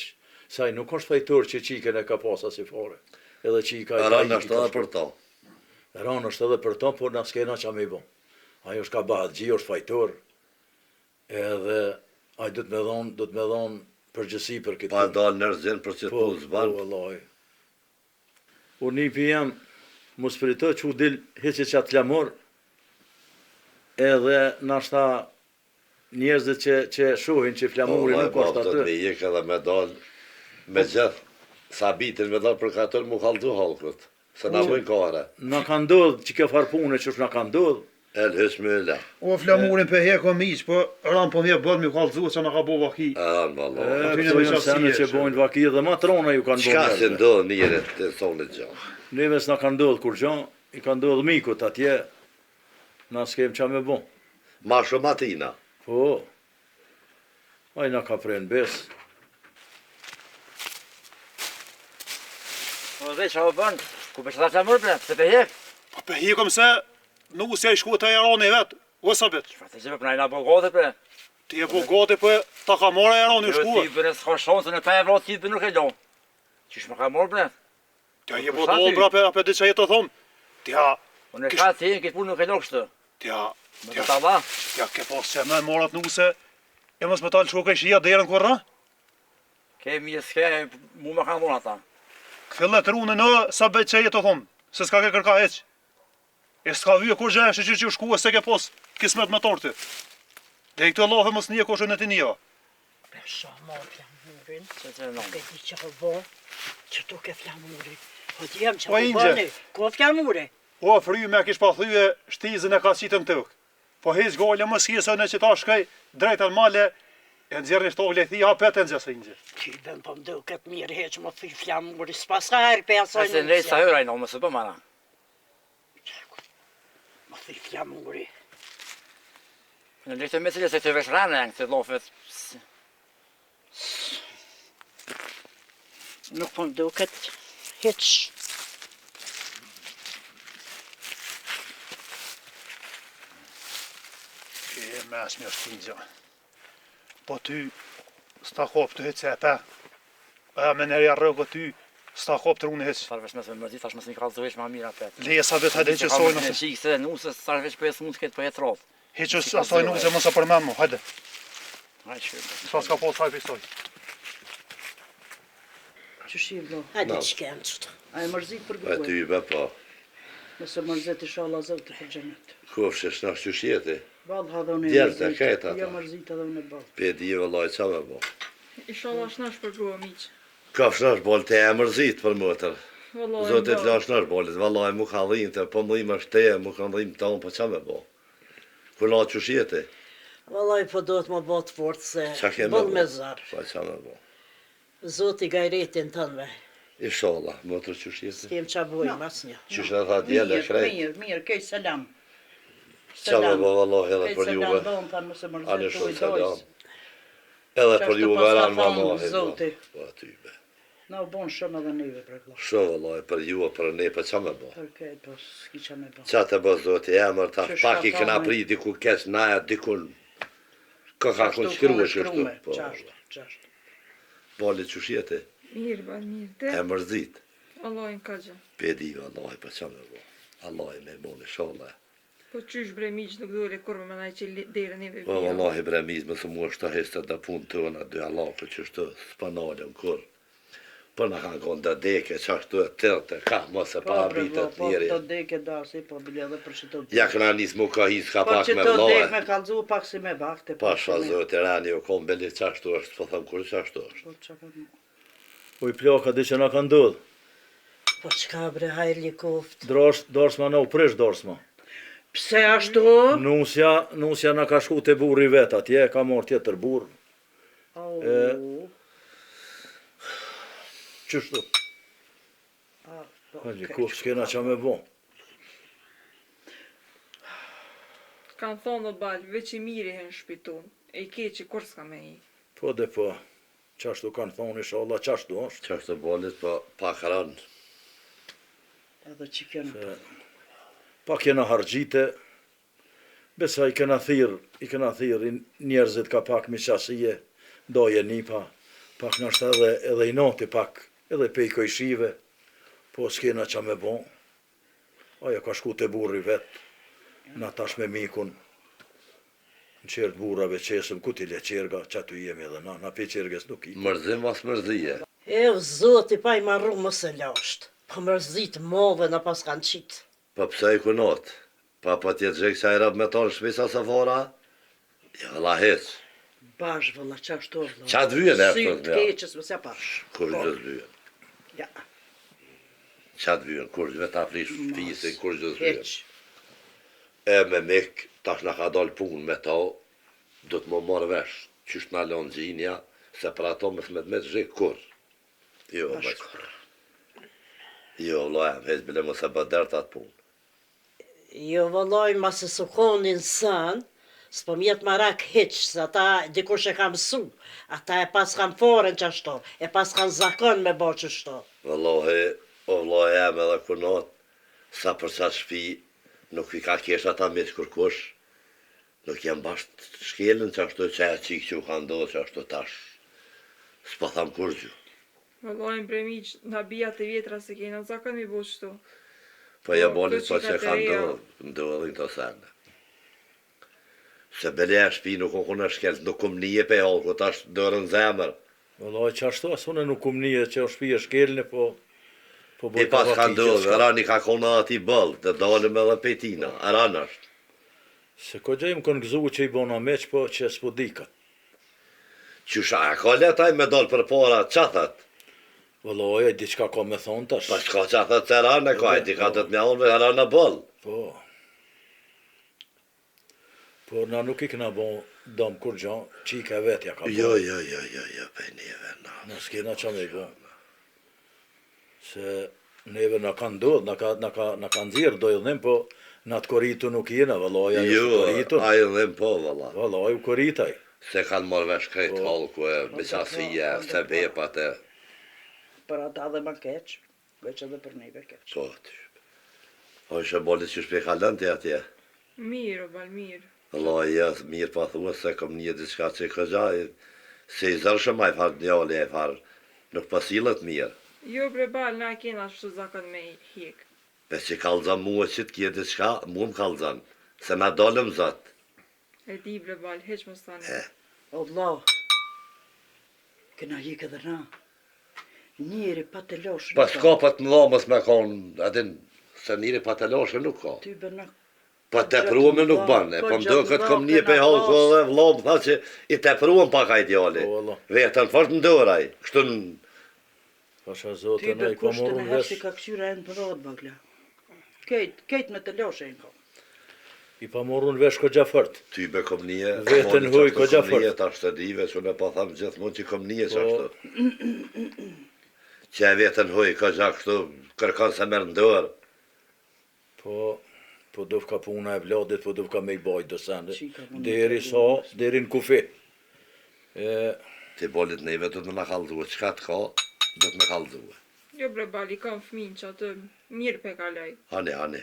Saj nuk është fajtor që qiken e ka pasa si fare. Edhe qika i
Ranë është edhe për ta.
Ranë është edhe për ta, por na s'kena qa me bon. Ajo është ka bahat gji, është fajtor. Edhe ai do të me dhonë përgjësi për këtë.
Pa dalë nërëzën për që të
Po,
zbanë.
vallaj. Unë një për jam, mu spirito që u dil heqe që atë lamor, edhe nashta njerëzit që shohin që flamuri nuk është
Do të me
atë.
jek edhe me dalë me gjithë. Sa bitin me dalë për katër mu kaldu halkët. Se na bëjnë kare.
Na ka ndodhë që kjo farpune që është na ka ndodhë.
El hës me la.
O flamurin për heko miq, po ran po mje bën mi kalzu që na ka bo vaki.
Ranë valla.
Aty në
Këto janë
veçasie,
sene që
që-
bojnë vaki dhe matrona ju kanë
Qka se
bojnë.
ndodhë njëret të sonit gjanë?
Neve s'na ka ndodhë kur gjanë, i ka ndodhë mikut atje, na s'kem qa me bon.
Ma shumë atina.
Po, ai na ka prenë besë.
Po dhe qa o bën, ku për që ta që mërë bre, se për hek.
Po për hekom se nusja i shku të Irani vet. O sa bet.
Shfa të që për najna bogote bre.
Ti e po gati po ta ka marrë Irani
Jo
shku.
ti bërë s'ka shansën e pa e vratë ti bërë nuk e do. Qish më ka morë bre?
Ti je po dol bra pe di çaj të thon. Ti ha,
Unë e ka ti, këtë punë nuk e do kështë.
ti ha,
Më të ta dha.
ja ke pas se më morat nuse. E mos me tal shokë shia derën kurrë.
Ke mi e s'ke, mu më ka morë ata.
Fillet runë në sa bet çaj të thon. Se s'ka ke kërka hiç. E s'ka vye kur gjë që u shku se ke pas kismet me torti. Dhe i këtë Allahu mos nije koshën e tinia.
Besha ma flamurin,
Që në
pe di që bo, që tu ke flamuri. Po ti jam që
Po,
po
Ingje.
bëni, ko flamuri.
O, fry me kish pa thyje shtizën e ka qitën tëk. Po hez gole mos hiesën e që ta shkaj drejtën male, e nxjerrni shtogle thi hapet e nxjesë Ingje.
Ty bën po mdo këtë mirë heq më thy flamuri, s'pas ka herë pe asoj
Se në rejtë sa hëra i në, më së bëm ana.
Më thy flamuri.
Në rejtë me cilë se të vesh rane janë këtë lofet.
Nuk po mdo këtë heq.
E mes mi është Ingje. Po ty s'ta hop të hitë se e pe. E me nërja rëgë ty s'ta hop të runë hiç.
Sarvesh me së mërzit, tash më së një kalë të vesh ma mira pet.
Leje sa vet hajde që sojnë
Në
ose.
qikë se nusës, sarvesh për e së mund të ketë për e të rotë.
Hiç asoj nuse mos e përmend mu, hajde.
Hajde që.
Sa s'ka pas hajde pistoj.
Që shqip do?
Hajde që kem qëtë.
A e mërzit për
E
gëgoj?
ty be po.
Nëse mërzit i shala zëtë të përgjenet.
Kofsh e shnash që shjeti.
Balë ha dhe unë e
Djerë të
mërzit.
kajt ata.
Jo mërzit edhe unë e balë.
Pe di e vëllaj qa me bo.
Inshallah shnash për grua miq.
Ka shnash bol të e mërzit për mëtër.
Vallahi.
Zotit
ba.
la shnash bolit, vëllaj mu ka dhim të, po më dhim është te, mu ka dhim të unë, po qa me bo. Kur la që shjeti,
Vallaj po do të më botë fort se
qa ke me
bëll
bo.
me zarë.
Po qa me bo.
Zoti gajretin tënve.
Inshallah, mëtër që shjeti.
S'kem qa bojmë asë një.
Që shna tha djele krejt.
Mirë, kej selam.
Qa me bo vëllaj edhe
Kej
për
selam
juve.
do në thanë mëse
Ani
mërzit të
shumë selam.
ujdojës.
Edhe
Qa
për
është
juve
pas ka
ranë
thonë
vëllaj.
Zoti.
Po aty be.
Na u bon shumë edhe neve për vëllai.
Shumë vëllaj, për juve, për ne, për qa me bo.
Për kejt, po s'ki qa me bo.
Qa të bë zoti emër, ta
Që
pak i
shka
këna
thonë?
prit diku kes naja dikun. Ka kun shkruhe kështu. Po,
Qashtë.
bali që shjeti,
Mirë, ba, mirë.
e
Te,
mërzit.
Allah në ka gjë.
Pedi Allah për qa me bo. Allah me mone shola.
Po qysh bre miq nuk dole kur me naj që derën neve
Po Allah i bremiz më së mua shta hesta da pun të ona dy Allah për që shtë s'panalëm kur. Po në kanë konë da deke që ashtu e tërte, ka mos e
Po,
pa
bre,
abitet
po,
njeri.
të deke darsi, po bile edhe për që të deke.
Ja këna nis mu ka his ka
Po
pak
që
me
të dek
vloje.
me kalzu pak si me vakte.
Pa shfa zoti rani o kom beli që ashtu është, po thëm kur që ashtu është.
Po qa ka mu.
Po i plaka dhe që na ka ndodhë.
Po qka bre hajli koft.
Darsma na u prish darsma.
Pse ashtu?
Nusja na ka shku te burri vet atje, ka marrë tjetër burr. Qështu? Hajde, ku s'kena qa me bo.
Kanë thonë o bal, veç i miri hen shpitun, e i keqi kur s'ka me i.
Po dhe po, qashtu kanë thonë, inshallah, qashtu është.
Qashtu bolit, po pak ranë.
Edhe që kena.
Pa kena hargjite, besa i kena thirë njerëzit ka pak miqasie, doje nipa, pak nështë edhe i noti pak, edhe pe i kojshive, po s'kena qa me bon. Aja ka shku te burri vet, na tash me mikun, në qertë burrave qesëm, ku t'i le qerga, që tu jemi edhe na pe qerges nuk i.
Mërzim mas mërzije.
Zoti pa i marru më se lasht, pa mërzit move në pas kanë qitë.
Po pse i kunot? Pa tjetë gjekë që a i rab me tonë shpisa se fora? Ja, la heq.
Bash, vëlla, qa shto, vëlla.
Qa të vyën e
Sy
shtot
të
me ja?
keqës, mësja pash.
Kur gjës vyën?
Ja,
Qa të vyën? Kur gjë ta prish fisin, kur gjës vyën?
heq.
E me mik, tash na ka dal punë me ta, do të më marrë vesh, qysh na lonë gjinja, se për ato më thmet me të zhik kur. Jo,
Bashkur.
Jo, lojem, hez bile më se bëdert atë punë.
Jo vëlloj, ma se su konin sën, s'po mjetë marak hiq, se ata dikush e kam su, ata e pas kam foren që ashto, e pas kam zakon me bo që shto.
Vëllohi, o vëllohi jam edhe kunot, sa për sa shpi, nuk i ka kesh ata me të kërkush, nuk jam basht shkelën që ashtu që e qikë që u ka ndohë që ashtu tash. S'pa tham kur gju.
Vëllojnë bremiq, na bijat e vjetra se kena zakon mi bo qëtu.
Po ja
Po,
bolit po
këto
që
që
ka
ka të reja.
ndohë të sene. Se bele e shpi nuk u në shkelë, nuk kum nije pe halku, tash dërën zemër.
Vëllaj, qashtu asune nuk kum nije që o shpi e shkelni, po
I pas ka ndohë, rani ka kona ati bëllë, të dalim edhe petina, aran është.
Se ko gjejmë kënë gëzu që i bona meq, po që s'po dika.
Qysha, a ka letaj me dalë për para, qa thët?
Vëllaj, e diçka ka me thonë tash.
Pa shka qa thët se rane ka, ti ka të të mjallën me rane bëllë.
Po. Po na nuk i këna bon dom kur gjan, qika vetja ka bon.
Jo, pe neve, na.
Na s'kena qa me i bon. Se neve na kanë ndodh, na ka nxirë dojëllim, po na të koritu nuk jena, vëllaj, ajo
Jo,
të koritu.
a i dhim po, vëlla.
Vëllaj, u koritaj.
Se kanë marrë vesh krejt
Po.
halku e misasije, se bepat e,
Për ata dhe ma keq, veç edhe për neve keq.
po, o ishe bolit që shpe kalën të atje.
Mirë, o bal, mirë.
Allah, ja, mirë pa thua se kom një diçka që këgjaj, se i zërshëm a i farë njali, a i farë, nuk pasilët mirë.
Jo bre bal, na kena shtu zakon me i hik.
Pe që kalëzan mua që të kje diçka, mu më kalëzan, se na dalëm zëtë.
E di bre bal, heq më stani.
O vlau, këna hik edhe na. Njeri pa të loshë.
Pa s'ka pa të mëdhamës me konë, adin, se njëri pa të loshe nuk ka.
Ty bëna.
Pa të prume nuk banë, po më do këtë kom një pe halko dhe vlom, tha që i të prume pak a ideali.
Po, valla.
Vetën fort në dëraj, kështu në...
Pasha
Ty
zote, na
bër
i ka
kushtë
morun
në herë
vesh.
si ka këshyra e në përrot, bagla. Kejt me të loshë e në kom.
I pa morun vesh ko gjafërt.
Ty be kom një...
Vetën huj, ko gjafër.
Kom një të ashtë të dive, që në pa thamë gjithmonë që kom një që
Po.
ashtu. Që e vetën huj, ka gjak kështu, kërkan se merë në dërë.
Po duf ka puna e vladit, po duf ka me i bajt dësende.
Qika mund
Deri
të
sa, deri në kufi. E,
Ti bolit neve do të me kaldhue, qka të ka, do të me kaldhue.
Jo bre bal, i kam fmin që atë mirë pe kalaj.
Ani.
ani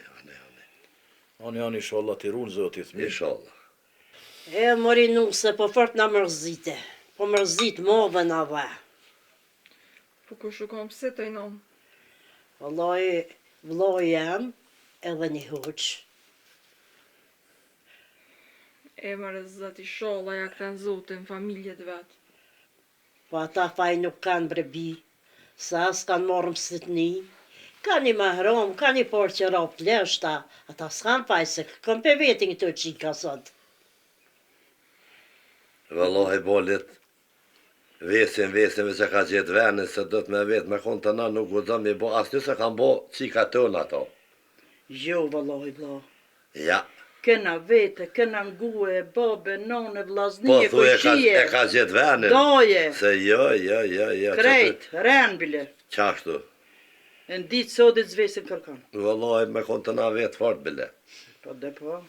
inshallah t'i runë zotit mirë.
Inshallah.
E mori nuk se po fort na mërzite, po mërzit move na va.
Po kush u kam pse të inon.
Vlloj jam edhe një huq.
E mërë zëti sholla ja këta në zotin familjet vetë.
Po ata faj nuk kanë brebi, sa as kanë morë mësitni. Ka një mahrom, ka një por që ro pleshta, ata s'kan faj se këm pe vetin këto qika sot.
Vëllohi bolit, vesin që ka gjithë venin, se do të me vetë me konë të na nuk u dhëm i bo, asë një se kanë bo qika tënë ato.
Jo, vëllohi, vlo.
Ja,
Kena vete, kena ngue, babe, nane,
Po
vllaznije,
thu e
kojshije,
ka gjetë venin.
daje,
Se jo.
krejt, ren bile.
Qashtu.
E në ditë sotit zvesin kërkan.
Vëllaj me konë të na vetë fort bile.
Po dhe po.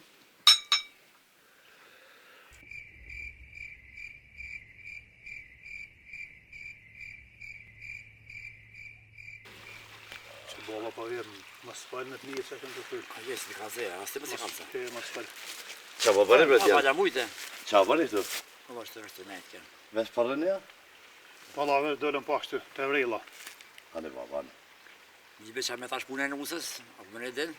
Që baba pa vjerën, më spalë në të një që kënë të fyllë.
A jes di kaze, a ste më si kamsa.
Ke më spalë.
Qa po bëri bre
Pa
djel?
ja mujte.
Qa bëri këtu?
Po vështë është nejt kë.
Vesh parën ja?
Palave dëllën pa kështu, të vrejla.
Ani baba, ani.
Një beqa me tash punën e nusës, apo më ne din.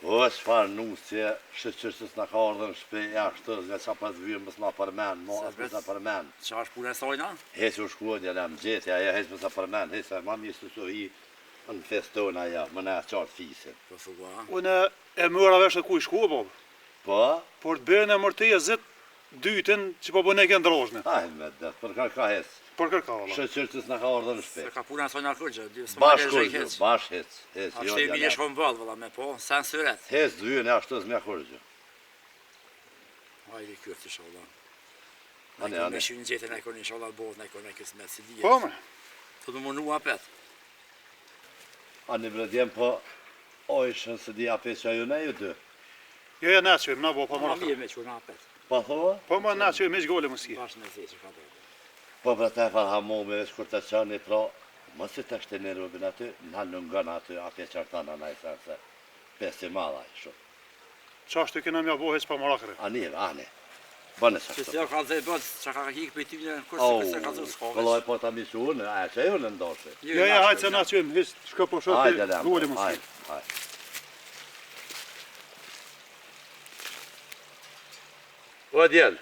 O, shfarë nusje, shëqërës në ka ardhën shpe e ashtë, nga qa pas vyrë mësë ma përmen, mo
Se
asë mësë përmen.
Qa është punën e sajna?
Hesi u shkuat, ja lem gjeti, aja hesi mësë përmen, hesi ma mirë së su hi në feston aja, më në qartë fisin.
Po thua.
Unë e mëra vesh e ku i shkua, babë.
Po?
Por të bërën e mërteja zit dytin që po bëne ke ndroshne.
Aj me dhe, për ka hesi.
Për kërka, valla.
Shëqërës në ka ardhën shpe.
Se ka punën e sajna kërgjë, dy së
Bash
marrë e
kurgjë,
zhejkec.
bash hec, hec,
A
jo
shte mi
ja
një shkon bëllë, vëlla me po, sen sëret.
hec dyën e ashtës me kurgjë.
Hajde kërët i sholla.
Ane,
Me
ane.
shumë gjetën e kërë një sholla botë, ne kërë në kësmet si dhije.
Po, me.
Të të më nua pet.
Ani bre djem po, ojshën se di apet që ajo ne ju dy.
Jo, na qëjmë, na bo, pa
Ma
mëra.
mirë me që na pet.
Pa thua?
Po, ma na qëjmë, iq gole më ski.
Bashë me zhe që ka bërë.
Po për te far hamomi veç kur të qani pra, më si të shte në rubin aty, në halë në ngën aty, apje qartana na i thërë se pesi madha i shumë.
Qashtu kena mja bo heq pa mëra kërë.
Ani, bënë
Që
që
se jo ka zhe bëtë, që ka hikë për ty në kërë
Au,
se këse ka zhe s'ka
këlloj
veç.
po të misu unë, a që ju në ndoshë.
Jo, hajtë se na qëjmë, heq shka po shote,
Hajde, lem,
gole më ski.
hajde. Po djel,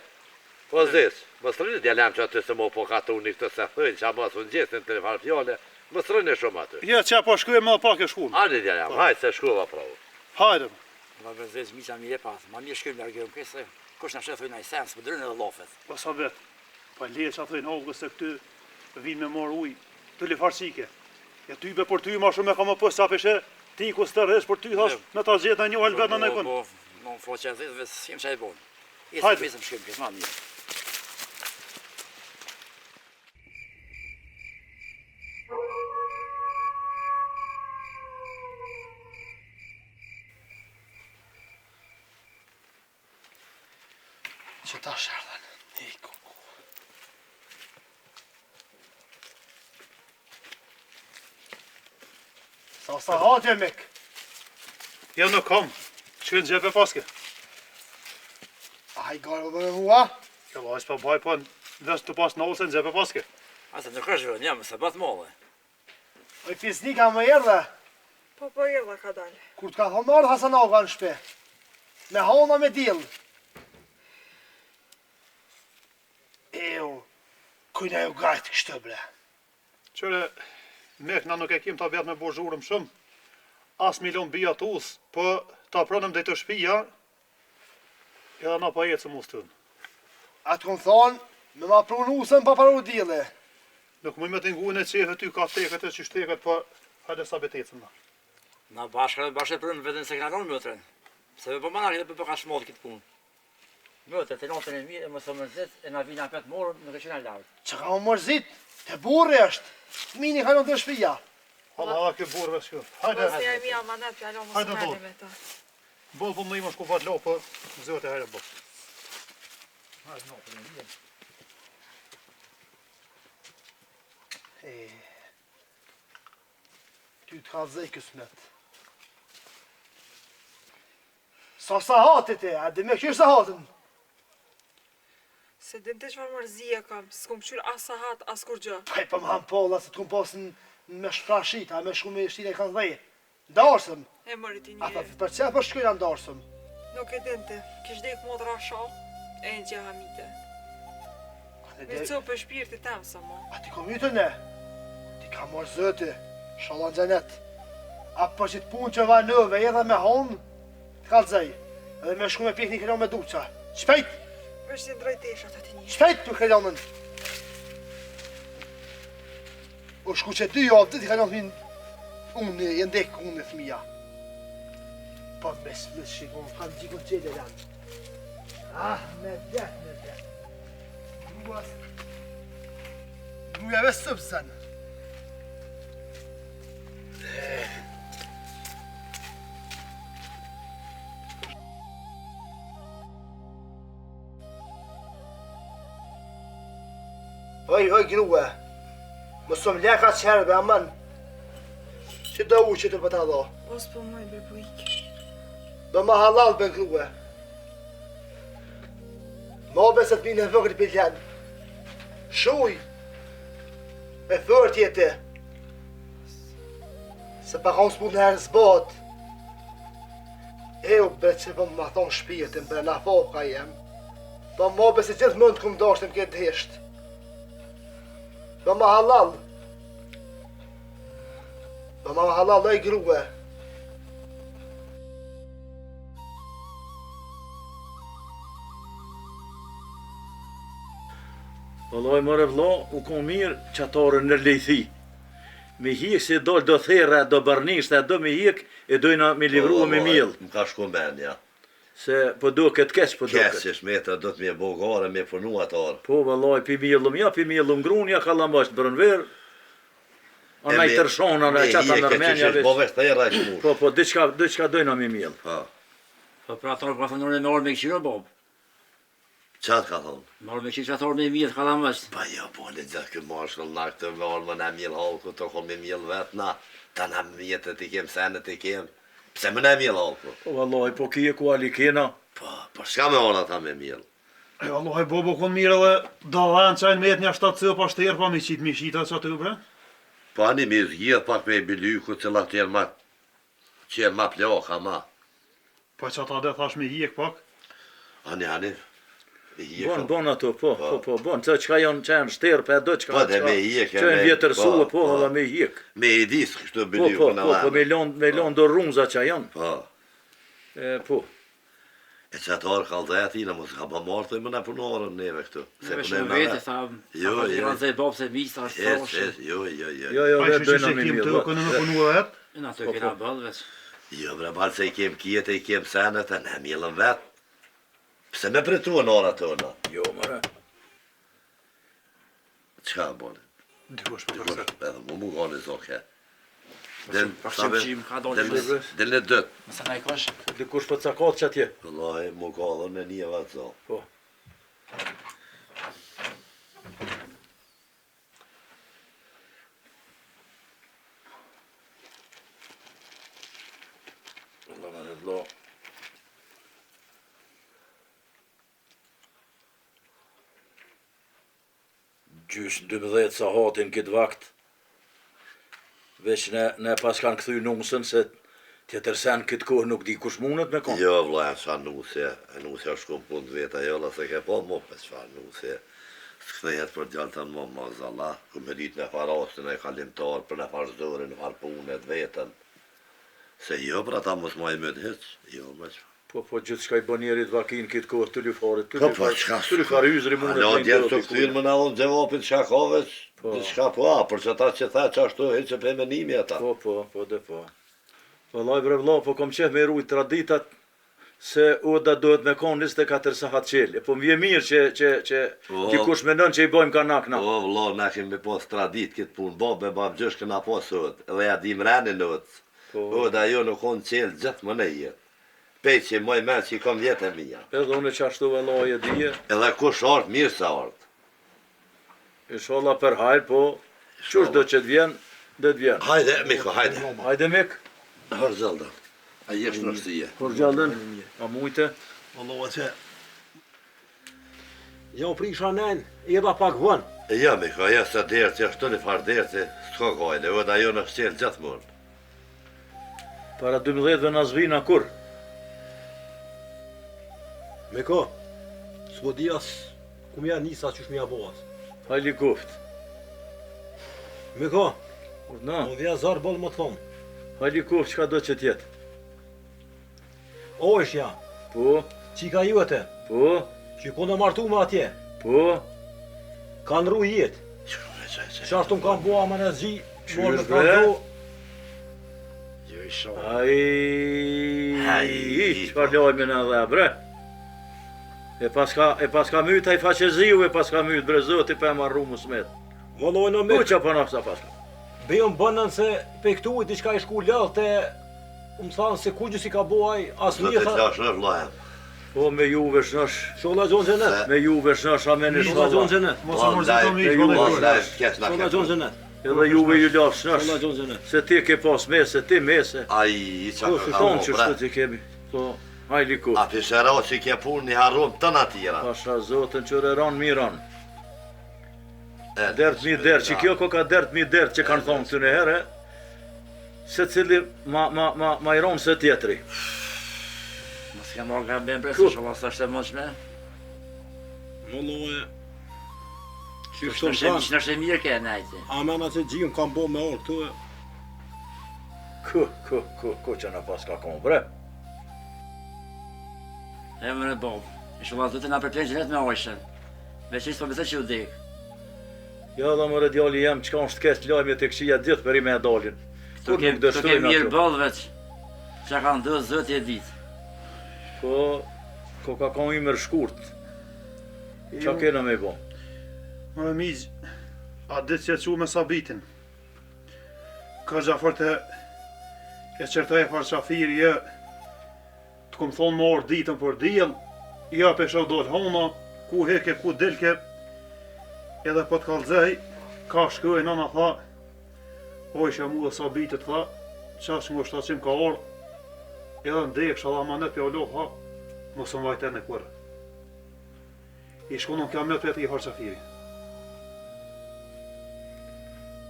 po zdes, më sërëni djelem që aty se mo po ka të unë këtë se thëjnë, që a mos unë gjesën të farë fjale, më sërëni shumë aty.
Ja, që po shkuje më pak e shkunë.
Ani djelem, hajde se shkuva pravu.
Hajde, më.
Ma vëzveç mi që mi e pas, ma mirë shkëm lërgjëm këse, kush në shëthoj në i sens, më drënë edhe lofet.
Po sa vetë. Po le që atë në se këty vinë me morë ujë, të li farësike. Ja ty be për ty ma shumë e ka më pësë sa peshe, ti ku së të rresh për ty thash, me ta gjithë në një halë vetë në e kënë.
Po, më fo që e dhejtë, vës jem që e bonë.
Hajde.
Esë më shkëm kësë, ma mirë.
Që ta shardhen, i kuku. Sa hatje mek.
Ja në kam, që në gjepe paske.
Ai garë dhe hua.
Ja la, është pa baj po në vesh të pas në ose në gjepe paske.
Ase nuk është vërën, jam, se batë molle.
Oj fisnika më erdhe.
Po, po, jella ka dalë.
Kur t'ka thonë marrë Hasan Aga në shpe. Me hona me dillë. Eo, kujna ju gajtë kështë bre.
Qëre, mek na nuk e kim ta vetë me bo zhurëm shumë, as milion bia të usë, po ta pronëm dhe të shpia, edhe na pa jetë së mus tënë.
Atë kënë thonë, me ma prunu usën pa paru dille.
Nuk mëj me të nguën e qefë ty ka teket e që shteket, po hajde sa betecën na.
Na bashkë për më vetën se këna ronë mëtërën. Se me për manak edhe për ka shmollë këtë punë. Mëtër, të notën e mirë, më së mërzit, e na vina petë morën, nuk e qena lartë.
Që ka më mërzit, të burri është. Mini ka në të shpia.
Hala, ke burve shkjo. Hajde,
Mos ja mia manet fjalo mos
Hajde,
merrni
do.
me ta.
bol po më ima shku fat lo, po zëtë e herë bo.
Hajde notën e mirë.
Ty t'ka zej kësmet. Sa hatit e, a dhe me këshirë sa hatën.
Se din të çfarë mërzie kam, s'kum qyr as sahat, as kur gjë.
Paj për më hamë polla, se t'kum posën me shprashita, me shku me shtire i kanë dhej. Darsëm,
E mëri ti
ata
një.
për që për shkujna darsëm.
Nuk e dinte. Kish dek modra shoh, e në gjahamite. Me co për shpirti tem sa mo.
A ti kom ytë ne? Ti ka morë zëti, shalon gjenet. A për që t'pun që va nëve, edhe me honë, t'ka t'zej. Edhe me shku me pikni këllon me duqa. Shpejt,
Vesh të drejteshat ati një.
shpejt për këllonën. O shku që dy javë, ti këllon t'min, unë, jendek, unë e thmija. Po, mes, shikon, kanë gjikon qëllë e janë. Ah, me det. Gruja veç subsan. Oj, grua. Më som leka qerbe, aman. Që do u që të pëta do?
Os po moj bre po ik.
Do ma halal be grua. Ma beset mi në vëgri piljan. Shuj. Me thërë tjete. Se pa kanë s'pu në herë zbot. Eu be që vëm ma thonë shpijetin bre na foka jem. Do ma beset gjithë mund të këmë dashtim këtë hesht. Do ma halal. Do ma halal oj grua.
Vallaj more vlla, u kon mirë qatarën në lejthi. Me hik se do thera, do barnishta, do me hik, e dojna me livrua me miell.
Më ka shku menja.
Se po duket keq, po duket.
Kesish metra do të me bogare, me punu atar.
Po vallaj, pi miellum ja, pi miellum grunja, kallambash brënver. Anaj tërshon, anaj qata nërmenja veç.
Po veç thera i shmush.
Po, diçka dojna me miell.
Po pra atar ka thënë në orë me këshirë, bob.
Qatë ka thonë?
Marrë me këshirë që atar me mirë, ka dhamë vështë.
Pa jo, po në gjithë këtë marshall na këtë marrë më në miell halku, të kon me miell vetë na. Ta na mjetët i kem, senet i kem. Pse më në miell halku?
Po vallaj, po kje ku alikena.
Po shka me ona ta me miell?
E vallaj, bobo kon mirë edhe do vanë qajnë me jetë një 7 cëpa shterë, pa me qitë mishita që aty bre?
Po ani me zgjidh pak me bilyku, cëllat qenë ma ploka ma.
Po që ata dhe thash me hjek pak?
Ani.
Bon ato, po, bon, që qka janë shterë, për do qka
Po dhe me hjek.
që janë vjetërsua, po, edhe me hjek.
Me i disë kështu
Po,
bilyku në
po, me lon do runza që janë.
Po.
Po.
E që atarë kalzeti, në mos ka pa martë, më në punarën neve këtu.
Se shumë vete, tha,
Jo.
ka zë bob se mista është froshë.
Jo.
Jo,
Pa i
vetë
shushi
dojna
se
me
kim të
miell.
kënë në punu vetë?
Në ato kena bëllë veç.
Jo, bre, balë se i kem kjetë, i kem senet, e ne mielën vetë. Pse me pretu në ora tëna?
Jo, mëre.
Qa bone?
Dikush për përse.
Edhe mu gani zoke.
Pashim qim ka dollë bre.
Del në dëtë.
Mëse na i kosh.
Dikush për cakat që atje.
Vëllaj, mu gani në një vatë zo.
Po. Valla. Gjysh 12 sa hatin këtë vakt. Veç ne pas kanë këthy nusën se tjetër sen këtë kohë nuk di kush mundet me konë.
Jo, vëllaj, qa nusje është shkum punë të veta jolla, se ke po mu për qfar nusje. S'kthehet për gjallë të në më zalla, ku me ditë në farastën e kalimtar, për në farzdore, në farpunet vetën. Se jo, për ata mos ma i mëtë heq, jo, me që.
Po gjithë shka i banjerit vakin këtë kohë të lyfarit,
Po, qka
të lyfar yzri mundet
Alo,
me
djerë të këtyrë më në unë gjevapit qka kove, qka po, për që ta që tha që ashtu, heq që pe menimi ata.
Po. Vallaj bre vlla, po kom qef me rujt traditat, se oda dohet me konë 24 sahat qelë. Po më vje mirë që dikush menon që i bojmë kanakna.
O, vlo, na kemi pos tradit këtë punë, bab gjësh këna posot, edhe ja dim rani nëtë. Oda jo në konë qelë gjithë më në jetë. Pej që moj me që i kom vjetë e mija.
Edhe unë që ashtu vallaj e dije.
Edhe kush artë, mirë sa artë.
Inshallah për hajr, po qush do që të vjen, dhe të vjen.
Hajde, Miko, hajde.
Hajde Mik.
Hërgjallda. A jesh në rësije.
Por gjallën, a mujte.
Valla që... Jo prisha nën, edhe pak vën.
Ja, Miko, ja se derë që ashtu një farë derë që s'ka gajle, oda jo në shqelë gjithë mund.
Para 12 në zvina kur?
Miko, s'po di as ku mja nisa qysh mja boas.
Hajli kuft.
Miko,
Na,
unë vja zarë bëllë më të thonë.
hajli kuft qka do që tjetë.
O është ja,
Po,
qika juete,
po,
që i kone martu me atje,
po.
kanë ru jetë. Që ashtu më kanë bua më në zgji, morë me
bre?
kanë
Ai, qëfar lojme në dhe, bre? E paska myt ai faqeziu, e paska myt bre zoti pa marrë musmet.
Valloj në
Po
me.
çka po na sa paska.
Bejëm bënën se pe këtu i diçka i shku lëllë te më thanë se ku gjë si ka buaj, as
Do
mirë
të
tha.
flash në vllajem.
Po me juve shnosh,
Sholla Gjon Xhenet.
me juve shnosh a meni
Sholla Gjon
shnosh.
Xhenet.
Mos e mërzito mi,
Vallaj, kes na
Sholla Gjon Xhenet.
Edhe juve ju lash
Sholla
shnosh.
Gjon Xhenet.
Se ti ke pas mese, ti mese.
Ai i
Po
çka ka
shton që
bra.
shtu ti kemi. Po hajli ku.
A pishero që ke punë një harron të natira.
Pasha zotën që ran miran. Dert mi dert, që kjo ko ka dert mi dert që kanë thonë të në herë, se cili ma i ronë se tjetri.
Mos ka marrë nga ben presë, shola sa është e mëshme.
Valloj. Që
Është
shton thanë.
që është e mirë ke najti.
Amena që gjim kam bo me orë këtu.
Ku që në pas ka konë, bre?
E më në bom. I shola të të nga përplenë gjenet me ojshën. Veç ishtë po besë që u dik.
Ja dhe më djali jem, qka është kesh lajme të këshia gjithë për i me dalin.
Të ke mirë bëllë veç. Që ka ndë zëti e ditë.
Po ka konë i mërë shkurt. Qa kena me bo?
Më mizë, a ditë që që me sabitin. Ka gjafër të e qërtaj e farë qafiri e të këmë thonë më orë ditën për djel, ja pesha dojtë hona, ku heke, ku dilke, edhe po të kalzej, ka shkëj, nana tha, o isha mu dhe sabitit tha, qash nga shtacim ka orë, edhe ndek shala manet për allo, tha, mos më vajter në kërë. I shkonon kiamet për i farë qafiri.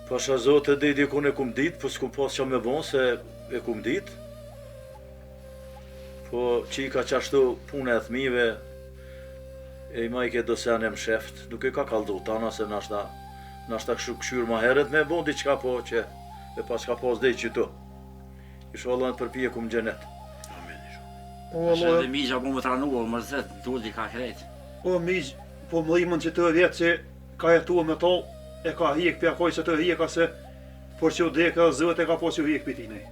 Pasha zote dhe i dikun e kum dit, po s'kum pas qa me bon se e kum dit. Po që i ka qashtu punë e thmive, e i majke do se anë e më sheft, nuk e ka kaldu tana se nashta këshyrë ma heret me bon diqka po që e pas ka pas dhe i qytu. Isho Allah në përpije kum gjenet.
O
Është
Allah,
edhe migja bu më tranua, më zet, dulli ka krejt.
o miq, po më dhimën që të vjetë që ka jetua me to, e ka hjek për akoj që të hjeka se, por që u deka zët e ka po që u hjek për ti nej.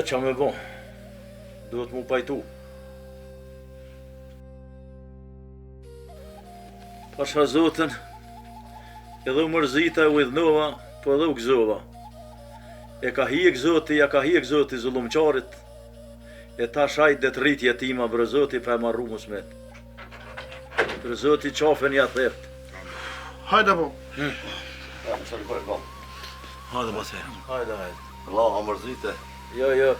Qa me bon, duhet mu pajtu. Pasha zotën, edhe u mërzita u idhnova, po edhe u gëzova. E ka hjek zoti, ja ka hjek zoti zullumqarit, e ta shajt dhe të rritje tima bre zoti pa e marru musmet. Bre zoti qafen ja theft.
Hajde po.
Hajde mos e.
Hajde.
Allah ha mërzite.
Jo.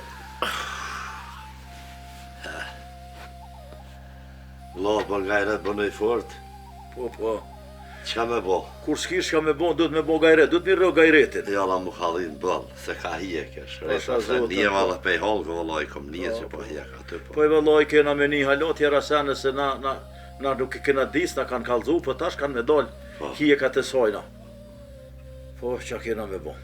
Allah për gajret bënë i fort.
Po.
Qa me bo?
Kur s'kish ka me bon, duhet me bo gajret, duhet mi rro gajretin.
Jalla mu kallin bëllë, se ka hije kesh.
Pasha
Resa se
zotën,
një
po.
valla pej holgë vëllaj kom një që po hije ka të po.
Po i vëlloj kena me një halot tjera sene se na nuk e kena dis, na kanë kalzu, po tash kanë me dal
Po.
hije ka të sojna. Po qa kena me bo.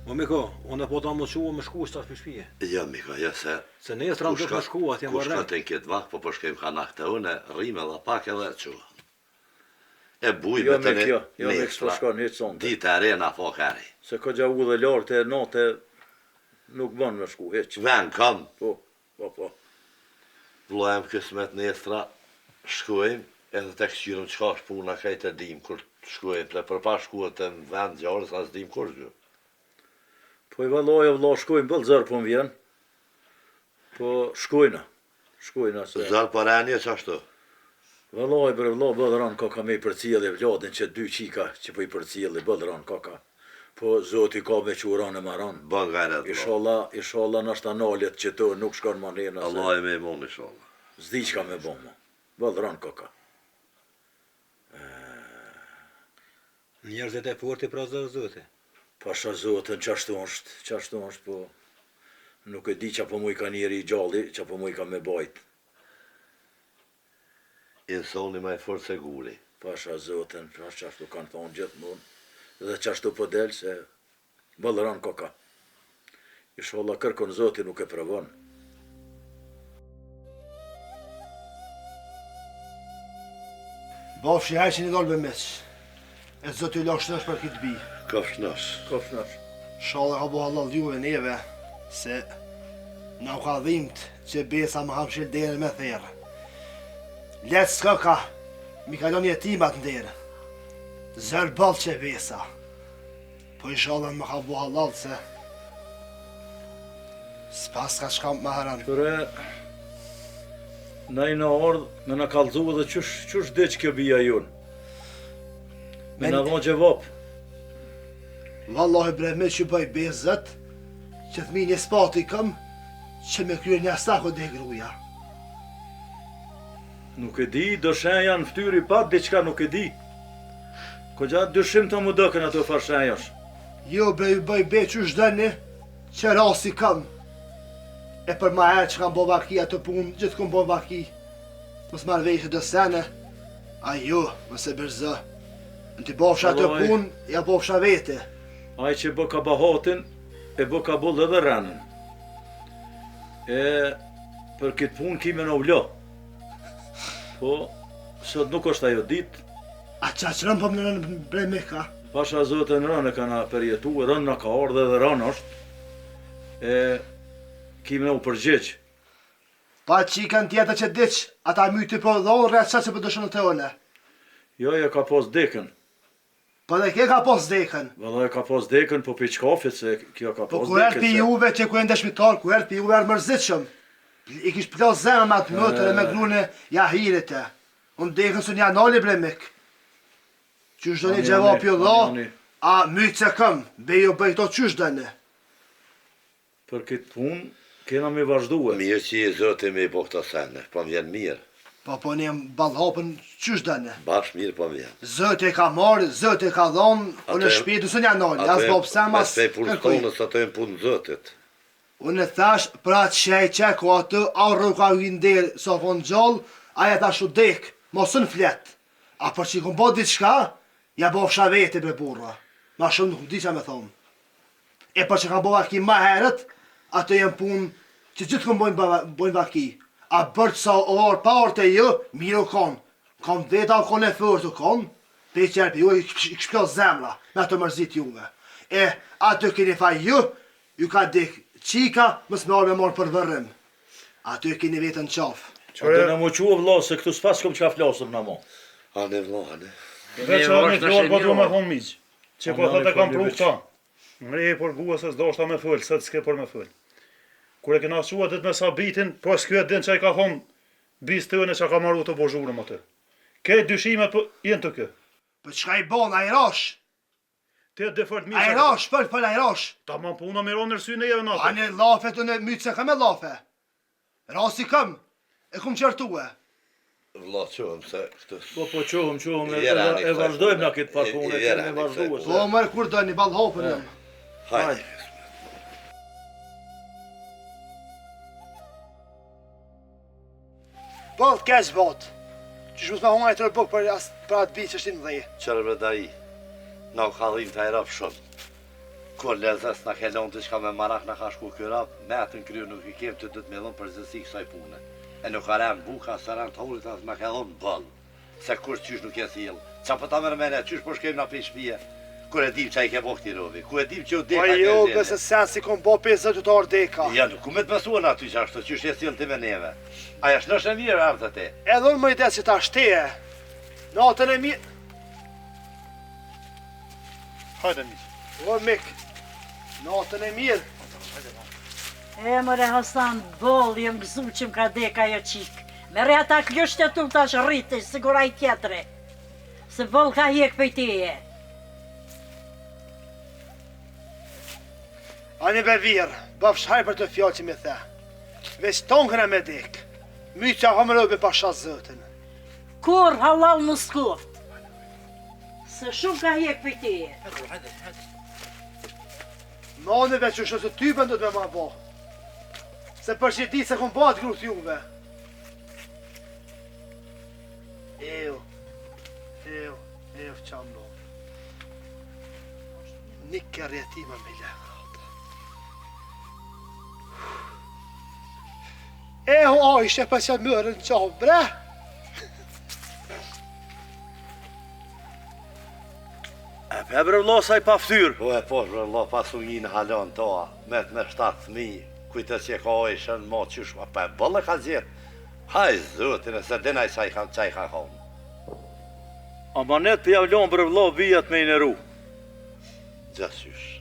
O Miko, unë po ta më shua me shku shtas për shpije.
Ja, Mika, ja se
Se nesër do të shku atje
ku
më
shka
rreth.
të këtë vak, po përshkem ka nakte une, rime dhe pak edhe që. E buj
Jo
me
me
të
kjo, jo me kështu
nesra.
shkon hiç sonte.
Dita e rena po kari.
Se ko gja u dhe lartë e note nuk bën me shku hiç.
Ven kam,
Po.
vlojem kësmet nesra, shkujem, edhe të këshyrëm qka është puna kajtë e dim, kur shkujem, për pa shkuet e në vend gjarës, as dim kur gjë.
Po i vëlloj e vëlla shkojnë, bëllë zërë po më vjen. Po shkojna se.
Zërë për enje që ashtu.
Vëlloj bre vëlla bëllë ranë ka me i përcjellë e vladin që dy qika që po i përcjellë bëllë ranë ka. Po zoti ka me që uranë e maran.
Bën gajret.
Inshallah nashta nalet që të nuk shkon ma nena se
Allah e me imon i sholla.
zdi qka me bo ma. Bëllë ranë ka.
Njerëzit e forti pra zote.
Pasha zotën qashtu është, po nuk e di qa po mu i ka njeri i gjalli, qa po mu i ka me bajt.
Insoni ma e fort se guri.
Pasha zotën, qashtu kanë thonë gjithë mund, dhe qashtu po del se bëllë ranë ka. Inshallah kërkon zoti nuk e pravon.
Bafshi hajqin i dollë me meq. E zëtë i lashtë është për këtë bi.
Kofshnash.
Kofnash.
Shalë ka bo halal juve neve, se na u ka dhimt që besa më hamshil dhere me therë. Letë s'ka ka, mi kalon jetimat ndërë. Zërë balë që vesa. Po i shalën më ka bu halal se s'pas ka shkam më haran.
Qëre, na i në ardhë me në kalzu dhe qësh dhe që kjo bia jonë? Me në dhonë gjevop.
Wallahi bre, me që bëj bezët, që thmi një spati këm, që me kryer një stako dhe gruja.
Nuk e di, dëshen janë ftyri pat, diqka nuk e di. Ko gjatë dyshim të më dëkën ato farshenjash.
Jo bre, ju bëj be që shdeni, që rasi këm. E për ma herë që kam bo vaki atë punë, gjithë kom bo vaki. Mos marrë vejtë dë sene, a jo, mëse bërzë. Në t'i bofsha atë punë, ja bofsha vete.
Ai që bë ka bahatin, e bë ka bull edhe rënën. E për këtë punë kime në vlo. Po, sot nuk është ajo ditë.
A qa që rëmë për më në bre me ka?
Pasha zotën rënë e ka na përjetu, rënë na ka ardhe dhe rënë është. E kime në u përgjeq.
Pa që i kanë tjetër që diq, ata myti po dhonë rrët qa që për dëshënë të one.
Jo, e ka pos dekën.
Po dhe ke ka pos dekën.
Vëllë e ka pos dekën, po për qkafit se kjo ka
Po
pos
ku erë
dekën.
pi juve që ku e ndeshmitar, ku erë pi juve erë mërzitshëm. I kish plo zemë me atë mëtër e me grune jahirit e. Unë dekën së një anali bre mik. Qysh do një gjevap jo dho, a mytë se këm, be jo bëj këto qysh do një.
Për këtë punë, kena me vazhduhe.
Mirë që i zote me i po këto sene, po më vjen mirë.
Po një balhapën qysh do një.
Bash mirë po më vjen.
Zëti e ka marrë, zëti e ka dhonë, unë e shpitu së një anali, as bo pëse mas
Mes punë
kërkuj.
tonë, së ato e punë zotit.
Unë e thash, për atë shej që ku atë, a rrë ka vinderë, sa po në gjallë, aja ta shu dekë, mos në fletë. A për që i kom bo diçka, ja bo fsha vete bre burra. Ma shumë nuk di që me thonë. E për që kam bo vaki ma herët, atë jem punë që gjithë kom bojnë vaki. A bërë sa orë pa orë të ju, mirë u konë. Kom veta u konë e fërë të konë, pe i qerpi ju i këshpjo zemra, me atë mërzit juve. E atë keni faj ju ka dik qika, mës me orë me morë për vërrim. Aty keni vetën qafë.
A dhe në më qua vla, se këtu s'pas kom që ka flasëm në mo.
Ane vla, ane.
Veç a me fjallë po du me thonë miqë. Që po thëtë e kam pru
Falënderit.
këta. Ngreje për guës e s'do shta me fëllë, se t'ske për me fëllë. Kur e kena qua dit me sabitin, po s'kjo e din që i ka thonë bis të në që ka marru të bozhurëm atë. Këtë dyshimet po jenë të kë.
Për qka i bon, a i rash?
Te dhe fort mirë.
A i rash, për a i rash.
Ta ma puna me ronë nërsy në jeve
A
natë.
një lafe të në mytë se kam e lafe. Rasi këm, e kum qërtue.
Vla qohëm se këtë...
Po qohëm,
Jera,
e vazhdojmë në këtë par punë, e
Jera,
kemi vazhduhe.
Po mërë kur do një balhopën jam.
Hajde.
Po, keq bot. Që shmus me hongaj të rëbuk për atë bitë që shtinë dhe i.
Qërë me da i, na u ka dhim të ajrap shumë. Kur lezës na kelon të qka me marak na ka shku këra, me atë në kryu nuk i kem të dhëtë me dhëmë për zësi kësaj pune. E nuk ka rem buka, së rem të hullit atë me ke dhëmë bëllë. Se kur qysh nuk e thilë. Qa për ta mërë mene, qysh po shkem na për shpije. Kur e dim qa i ke bo këti rovi, ku e dim që u deka
Po jo, bëse sen si kom bo 50 të orë deka.
Ja, nuk ku me të besuan aty që ashtu, qysh e thilë ti me neve. Aja shnosh e mirë ardhë te.
Edhe unë më i desë që ta shteje. Natën e mirë.
Hajde miqë.
O, mik. Natën e mirë.
E mëre Hasan, bol, jem gëzu që m'ka deka jo qikë. Mere ata kjështë e tu tash rritë, sigura i tjetëre. Se bol ka hjek për teje.
Ani be virë, bëf shaj për të fjallë që mi the. Veç tongën e me dek. Mytë që hamë rëbe pasha zëtën.
Kur halal në skoft. Se shumë ka hjek për teje.
Maneve që shësë typen do të me ma bo. Se për që di se kom bat gruth juve. Ejo, qam lo. Nik kërjetima me lehë. Eho, a ishte për që mërën qahë, bre?
E pebre vla sa i pa ftyrë.
Po e po, vëllo, pasu një në halon toa, me 7 fëmijë, kujtë që ka ojshën, ma qysh, pa e bëllë ka zirë. Haj zotin, se dinaj sa i kam qaj ka thonë.
Amanet për javlon për vlo vijat me i nëru.
Gjasysh.